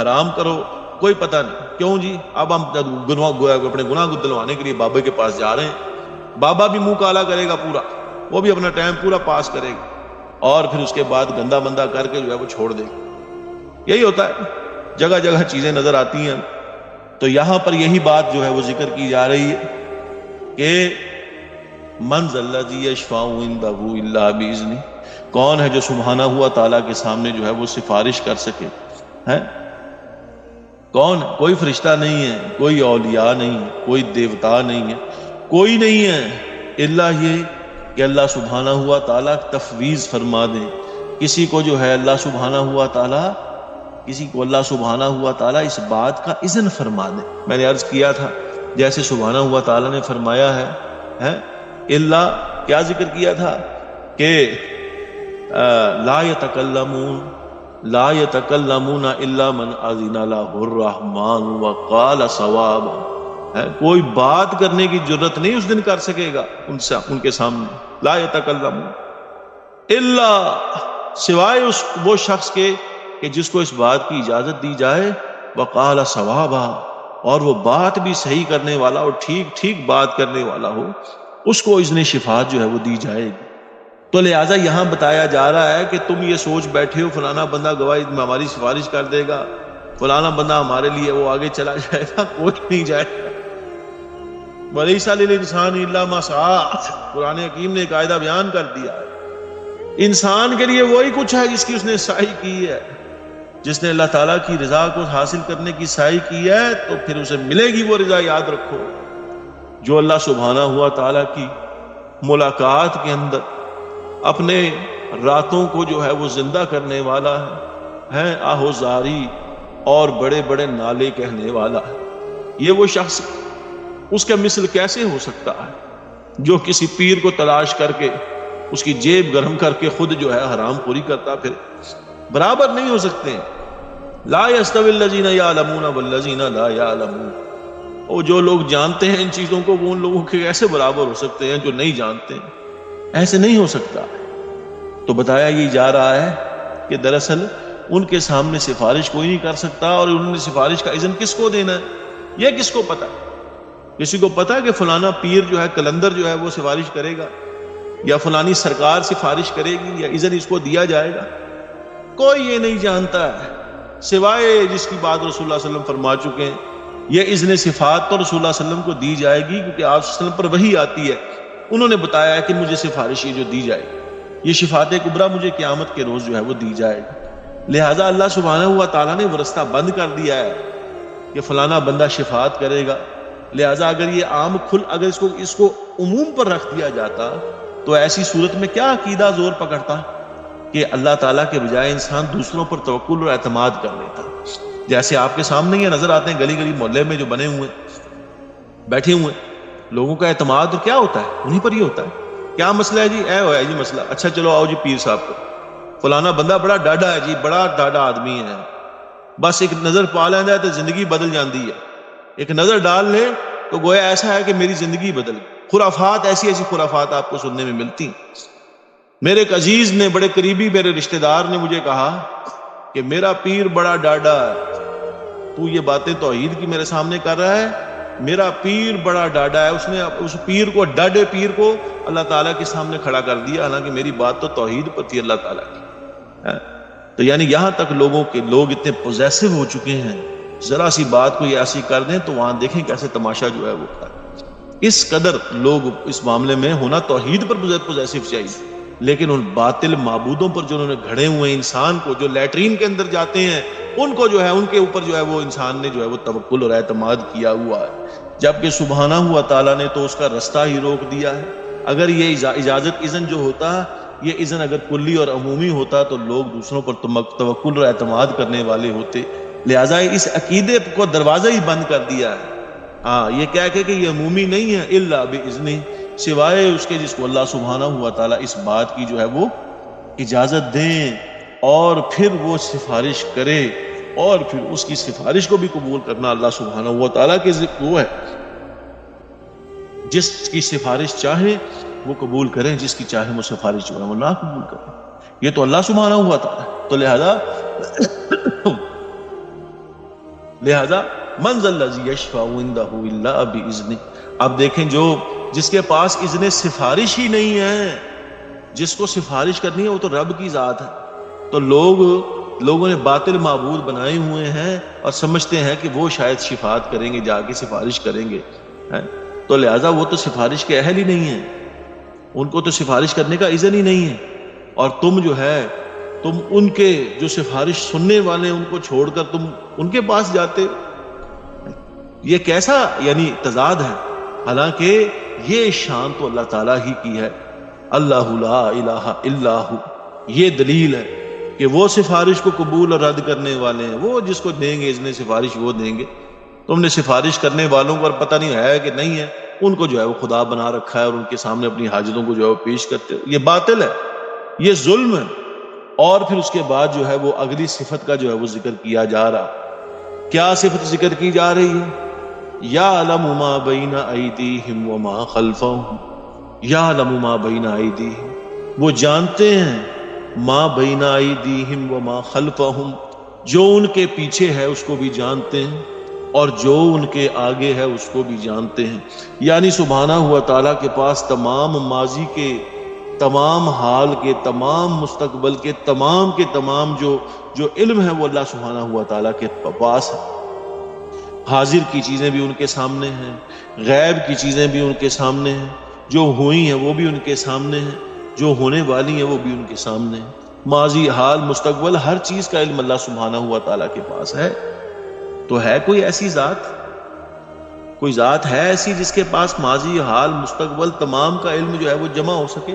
حرام کرو، کوئی پتہ نہیں. کیوں جی؟ اب ہم اپنے گناہ کو دلوانے کے لیے بابے کے پاس جا رہے ہیں. بابا بھی منہ کالا کرے گا پورا، وہ بھی اپنا ٹائم پورا پاس کرے گا، اور پھر اس کے بعد گندا بندہ کر کے جو ہے وہ چھوڑ دے گا. یہی ہوتا ہے، جگہ جگہ چیزیں نظر آتی ہیں. تو یہاں پر یہی بات جو ہے وہ ذکر کی جا رہی ہے کہ من ذا الذی یشفع عندہ الا باذنہ. کون ہے جو سبحانہ ہوا تعالیٰ کے سامنے جو ہے وہ سفارش کر سکے؟ کون؟ کوئی فرشتہ نہیں ہے، کوئی اولیاء نہیں ہے، کوئی دیوتا نہیں ہے، کوئی نہیں ہے، الا یہ کہ اللہ سبحانہ ہوا تعالیٰ تفویض فرما دیں. کسی کو جو ہے اللہ سبحانہ ہوا تعالیٰ اس بات کا اذن فرما دیں. میں نے عرض کیا تھا جیسے سبحانہ ہوا تعالیٰ نے فرمایا ہے الا، کیا ذکر کیا تھا کہ لا يتکلمون الا من اذن له الرحمن وقال صوابا. کوئی بات کرنے کی جرت نہیں اس دن کر سکے گا ان کے سامنے. لا یتکلم الا، سوائے وہ شخص کے کہ جس کو اس بات کی اجازت دی جائے، وقال صوابا، اور وہ بات بھی صحیح کرنے والا اور ٹھیک ٹھیک بات کرنے والا ہو، اس کو اذن شفاعت جو ہے وہ دی جائے گی. تو لہٰذا یہاں بتایا جا رہا ہے کہ تم یہ سوچ بیٹھے ہو فلانا بندہ گواہی میں ہماری سفارش کر دے گا، فلانا بندہ ہمارے لیے وہ آگے چلا جائے گا، کوئی نہیں جائے گا. وَلَيْسَ لِلْإِنسَانِ إِلَّا مَا سَعَىٰ، قرآن حکیم نے قاعدہ بیان کر دیا ہے، انسان کے لیے وہی کچھ ہے جس کی اس نے سعی کی ہے. جس نے اللہ تعالیٰ کی رضا کو حاصل کرنے کی سعی کی ہے تو پھر اسے ملے گی وہ رضا. یاد رکھو، جو اللہ سبحانہ ہوا تعالیٰ کی ملاقات کے اندر اپنے راتوں کو جو ہے وہ زندہ کرنے والا ہے آہو زاری اور بڑے بڑے نالے کہنے والا ہے، یہ وہ شخص اس کا مثل کیسے ہو سکتا ہے جو کسی پیر کو تلاش کر کے اس کی جیب گرم کر کے خود جو ہے حرام خوری کرتا پھر؟ برابر نہیں ہو سکتے. لا یستوی الذین یعلمون والذین لا یعلمون، اور جو لوگ جانتے ہیں ان چیزوں کو وہ ان لوگوں کے کیسے برابر ہو سکتے ہیں جو نہیں جانتے ہیں؟ ایسے نہیں ہو سکتا. تو بتایا یہ جا رہا ہے کہ دراصل ان کے سامنے سفارش کوئی نہیں کر سکتا، اور انہوں نے سفارش کا اذن کس کو دینا ہے یہ کس کو پتا؟ کسی کو پتا کہ فلانا پیر جو ہے کلندر جو ہے وہ سفارش کرے گا، یا فلانی سرکار سفارش کرے گی، یا اذن اس کو دیا جائے گا؟ کوئی یہ نہیں جانتا ہے سوائے جس کی بات رسول اللہ صلی اللہ علیہ وسلم فرما چکے ہیں. یہ اذن صفات تو رسول اللہ صلی اللہ علیہ وسلم کو دی جائے گی کیونکہ آپ صلی اللہ علیہ وسلم پر وحی آتی ہے. انہوں نے بتایا ہے کہ مجھے سفارش یہ جو دی جائے گی، یہ شفاعت کبریٰ مجھے قیامت کے روز جو ہے وہ دی جائے گی. لہٰذا اللہ سبحانہ ہوا تعالیٰ نے وہ رستہ بند کر دیا ہے کہ فلانا بندہ شفاعت کرے گا. لہٰذا اگر یہ عام اگر اس کو عموم پر رکھ دیا جاتا تو ایسی صورت میں کیا عقیدہ زور پکڑتا کہ اللہ تعالیٰ کے بجائے انسان دوسروں پر توکل اور اعتماد کر لیتا. جیسے آپ کے سامنے یہ نظر آتے ہیں گلی گلی محلے میں جو بنے ہوئے بیٹھے ہوئے لوگوں کا اعتماد کیا ہوتا ہے؟ انہیں پر ہی ہوتا ہے. کیا مسئلہ ہے جی؟ اے ہوا ہے جی مسئلہ، اچھا چلو آؤ جی پیر صاحب کو، فلانا بندہ بڑا ڈاڈا ہے جی، بڑا ڈاڈا آدمی ہے، بس ایک نظر پا لینا ہے تو زندگی بدل جاندی ہے، ایک نظر ڈال لے تو گویا ایسا ہے کہ میری زندگی بدل گئی. خرافات، ایسی ایسی خرافات آپ کو سننے میں ملتی ہیں. میرے ایک عزیز نے، بڑے قریبی میرے رشتہ دار نے مجھے کہا کہ میرا پیر بڑا ڈاڈا ہے. تو یہ باتیں توحید کی میرے سامنے کر رہا ہے؟ میرا پیر بڑا ڈاڈا ہے. اس نے اس پیر کو، ڈاڈے پیر کو اللہ تعالیٰ کے سامنے کھڑا کر دیا، حالانکہ میری بات تو توحید پر تھی اللہ تعالیٰ کی. تو یعنی یہاں تک لوگ اتنے پوزیسو ہو چکے ہیں، ذرا سی بات کو یہ ایسی کر دیں تو وہاں دیکھیں کیسے تماشا جو ہے وہ کر. اس قدر لوگ اس معاملے میں ہونا توحید پر پوزیسو چاہیے، لیکن ان باطل معبودوں پر جو انہوں نے گھڑے ہوئے انسان کو، جو لیٹرین کے اندر جاتے ہیں ان کو جو ہے، ان کے اوپر جو ہے وہ انسان نے جو ہے وہ توکل اور اعتماد کیا ہوا ہے، جبکہ سبحانہ ہوا تعالیٰ نے تو اس کا رستہ ہی روک دیا ہے. اگر یہ اجازت اذن جو ہوتا، یہ اذن اگر کلی اور عمومی ہوتا تو لوگ دوسروں پر توکل اور اعتماد کرنے والے ہوتے. لہٰذا اس عقیدے کو دروازہ ہی بند کر دیا ہے. یہ کہہ کہ یہ عمومی نہیں ہے، الا باذنہ، سوائے اس کے جس کو اللہ سبحانہ ہوا تعالیٰ اس بات کی جو ہے وہ اجازت دیں اور پھر وہ سفارش کرے، اور پھر اس کی سفارش کو بھی قبول کرنا اللہ سبحانہ ہوا تعالیٰ کے وہ ہے. جس کی سفارش چاہیں وہ قبول کریں، جس کی چاہیں وہ سفارش جو ہے وہ نہ قبول کریں. یہ تو اللہ سبحانہ ہوا تعالیٰ. تو لہذا من ذا الذی یشفع عندہ الا باذنہ. اب دیکھیں جس کے پاس اذن سفارش ہی نہیں ہے، جس کو سفارش کرنی ہے وہ تو رب کی ذات ہے. تو لوگوں نے باطل معبود بنائے ہوئے ہیں اور سمجھتے ہیں کہ وہ شاید شفاعت کریں گے، جا کے سفارش کریں گے. تو لہذا وہ تو سفارش کے اہل ہی نہیں ہیں، ان کو تو سفارش کرنے کا اذن ہی نہیں ہے. اور تم ان کے جو سفارش سننے والے ان کو چھوڑ کر تم ان کے پاس جاتے. یہ کیسا یعنی تضاد ہے؟ حالانکہ یہ شان تو اللہ تعالیٰ ہی کی ہے. اللہ لا الہ الا ہو، یہ دلیل ہے کہ وہ سفارش کو قبول اور رد کرنے والے ہیں. وہ جس کو دیں گے اذن سفارش وہ دیں گے. تم نے سفارش کرنے والوں کو پتہ نہیں ہے کہ نہیں ہے، ان کو جو ہے وہ خدا بنا رکھا ہے اور ان کے سامنے اپنی حاجتوں کو جو ہے وہ پیش کرتے ہو. یہ باطل ہے، یہ ظلم ہے. اور پھر اس کے بعد جو ہے وہ اگلی صفت کا جو ہے وہ ذکر کیا جا رہا. کیا صفت ذکر کی جا رہی ہے؟ یعلم ما بین ایدیہم وما خلفہم، یعلم ما بین ایدیہم، وہ جانتے ہیں، ما بین ایدیہم وما خلفہم، جو ان کے پیچھے ہے اس کو بھی جانتے ہیں اور جو ان کے آگے ہے اس کو بھی جانتے ہیں۔ یعنی سبحانہ ہوا تعالیٰ کے پاس تمام ماضی کے، تمام حال کے، تمام مستقبل کے، تمام جو علم ہے وہ اللہ سبحانہ ہوا تعالیٰ کے پاس ہے۔ حاضر کی چیزیں بھی ان کے سامنے ہیں، غیب کی چیزیں بھی ان کے سامنے ہیں، جو ہوئی ہیں وہ بھی ان کے سامنے ہیں، جو ہونے والی ہیں وہ بھی ان کے سامنے ہیں۔ ماضی، حال، مستقبل، ہر چیز کا علم اللہ سبحانہ ہوا تعالیٰ کے پاس ہے۔ تو ہے کوئی ایسی ذات، کوئی ذات ہے ایسی جس کے پاس ماضی، حال، مستقبل تمام کا علم جو ہے وہ جمع ہو سکے؟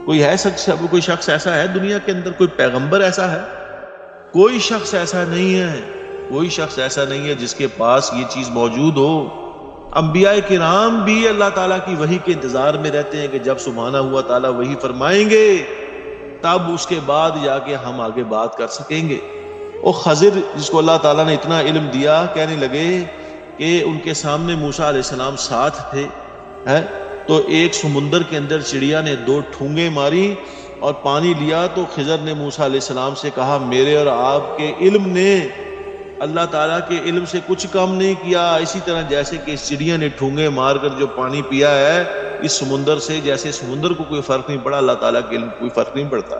کوئی شخص ایسا ہے دنیا کے اندر؟ کوئی پیغمبر ایسا ہے؟ کوئی شخص ایسا نہیں ہے، کوئی شخص ایسا نہیں ہے جس کے پاس یہ چیز موجود ہو۔ انبیاء کرام بھی اللہ تعالیٰ کی وحی کے انتظار میں رہتے ہیں کہ جب سبحانہ ہوا تعالیٰ وحی فرمائیں گے تب اس کے بعد جا کے ہم آگے بات کر سکیں گے۔ وہ خضر جس کو اللہ تعالیٰ نے اتنا علم دیا، کہنے لگے کہ ان کے سامنے موسیٰ علیہ السلام ساتھ تھے، تو ایک سمندر کے اندر چڑیا نے 2 ٹھونگیں ماری اور پانی لیا، تو خضر نے موسیٰ علیہ السلام سے کہا میرے اور آپ کے علم نے اللہ تعالیٰ کے علم سے کچھ کم نہیں کیا، اسی طرح جیسے کہ اس چڑیا نے ٹھونگے مار کر جو پانی پیا ہے اس سمندر سے، جیسے سمندر کو کوئی فرق نہیں پڑا، اللہ تعالیٰ کے علم کوئی فرق نہیں پڑتا۔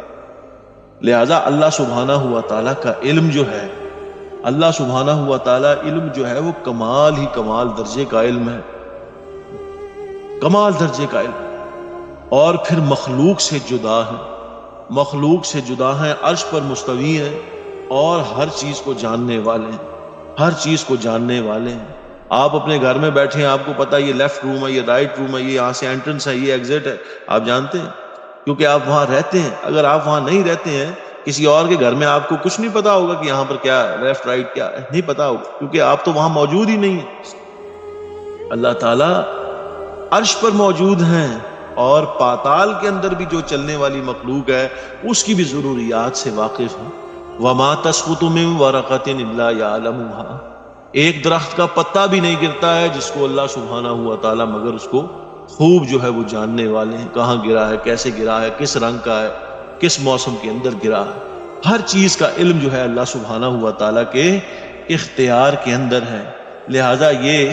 لہٰذا اللہ سبحانہ ہوا تعالیٰ کا علم جو ہے، اللہ سبحانہ ہوا تعالیٰ علم جو ہے وہ کمال ہی کمال درجے کا علم ہے، کمال درجے کا علم، اور پھر مخلوق سے جدا ہے، مخلوق سے جدا ہیں، عرش پر مستوی ہیں اور ہر چیز کو جاننے والے ہیں، ہر چیز کو جاننے والے ہیں۔ آپ اپنے گھر میں بیٹھے ہیں، آپ کو پتا یہ لیفٹ روم ہے، یہ رائٹ روم ہے، یہ یہاں سے انٹرنس ہے، یہ ایگزٹ ہے، آپ جانتے ہیں کیونکہ آپ وہاں رہتے ہیں۔ اگر آپ وہاں نہیں رہتے ہیں، کسی اور کے گھر میں، آپ کو کچھ نہیں پتا ہوگا کہ یہاں پر کیا ہے، لیفٹ رائٹ کیا ہے، نہیں پتا ہوگا کیونکہ آپ تو وہاں موجود ہی نہیں ہیں۔ اللہ تعالیٰ عرش پر موجود ہیں اور پاتال کے اندر بھی جو چلنے والی مخلوق ہے اس کی بھی ضروریات سے واقف ہیں۔ وَمَا تَسْقُطُ مِن وَرَقَةٍ إِلَّا يَعْلَمُهَا، ایک درخت کا پتا بھی نہیں گرتا ہے جس کو اللہ سبحانہ ہوا تعالیٰ مگر اس کو خوب جو ہے وہ جاننے والے ہیں، کہاں گرا ہے، کیسے گرا ہے، کس رنگ کا ہے، کس موسم کے اندر گرا ہے، ہر چیز کا علم جو ہے اللہ سبحانہ ہوا تعالیٰ کے اختیار کے اندر ہے۔ لہٰذا یہ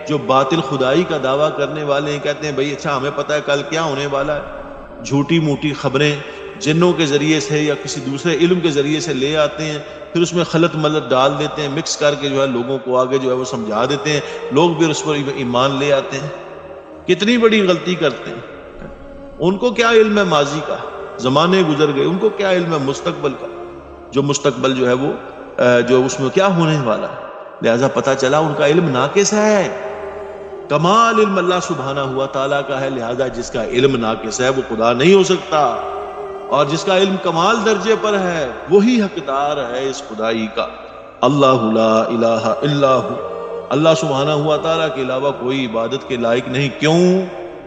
جو باطل خدائی کا دعویٰ کرنے والے ہیں، کہتے ہیں بھئی اچھا ہمیں پتہ ہے کل کیا ہونے والا ہے، جھوٹی موٹی خبریں جنوں کے ذریعے سے یا کسی دوسرے علم کے ذریعے سے لے آتے ہیں، پھر اس میں خلط ملط ڈال دیتے ہیں، مکس کر کے جو ہے لوگوں کو آگے جو ہے وہ سمجھا دیتے ہیں، لوگ بھی اس پر ایمان لے آتے ہیں۔ کتنی بڑی غلطی کرتے ہیں۔ ان کو کیا علم ہے ماضی کا، زمانے گزر گئے، ان کو کیا علم ہے مستقبل کا، جو مستقبل جو ہے وہ جو اس میں کیا ہونے والا ہے۔ لہذا پتہ چلا ان کا علم ناقص ہے۔ کمال علم اللہ سبحانہ ہوا تعالیٰ کا ہے، لہذا جس کا علم ناقص ہے وہ خدا نہیں ہو سکتا، اور جس کا علم کمال درجے پر ہے وہی حقدار ہے اس خدائی کا۔ اللہ لا الہ الا ہو، اللہ سبحانہ ہوا تعالیٰ کے علاوہ کوئی عبادت کے لائق نہیں۔ کیوں؟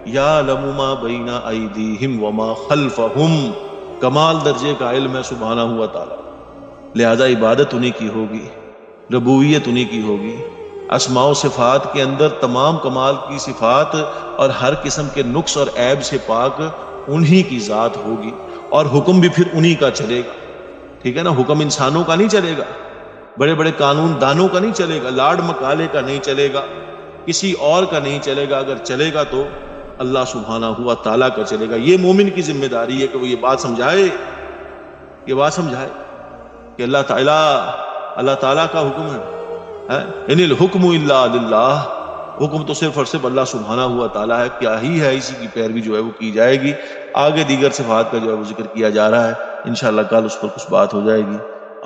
یعلم ما بین ایدیہم وما خلفہم، کمال درجے کا علم ہے سبحانہ ہوا تعالیٰ، لہذا عبادت انہی کی ہوگی، ربوبیت انہی کی ہوگی۔ اسماء و صفات کے اندر تمام کمال کی صفات اور ہر قسم کے نقص اور عیب سے پاک انہی کی ذات ہوگی، اور حکم بھی پھر انہی کا چلے گا، ٹھیک ہے نا؟ حکم انسانوں کا نہیں چلے گا، بڑے بڑے قانون دانوں کا نہیں چلے گا، لاڈ مکالے کا نہیں چلے گا، کسی اور کا نہیں چلے گا۔ اگر چلے گا تو اللہ سبحانہ ہوا تعالیٰ کا چلے گا۔ یہ مومن کی ذمہ داری ہے کہ وہ یہ بات سمجھائے، یہ بات سمجھائے کہ اللہ تعالیٰ کا حکم ہے، ان الحکم الا للہ، حکم تو صرف اور صرف اللہ سبحانہ ہوا تعالیٰ ہے، کیا ہی ہے، اسی کی پیروی جو ہے وہ کی جائے گی۔ آگے دیگر صفات کا جو ہے وہ ذکر کیا جا رہا ہے، انشاءاللہ کل اس پر کچھ بات ہو جائے گی۔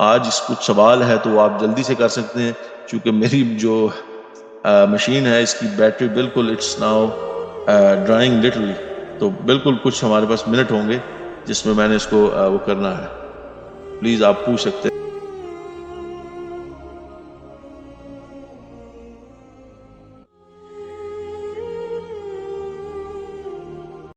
آج اس کچھ سوال ہے تو وہ آپ جلدی سے کر سکتے ہیں، چونکہ میری جو مشین ہے اس کی بیٹری بالکل اٹس ناؤ ڈرائنگ لٹرلی، تو بالکل کچھ ہمارے پاس منٹ ہوں گے جس میں میں نے اس کو وہ کرنا ہے۔ پلیز آپ پوچھ سکتے ہیں۔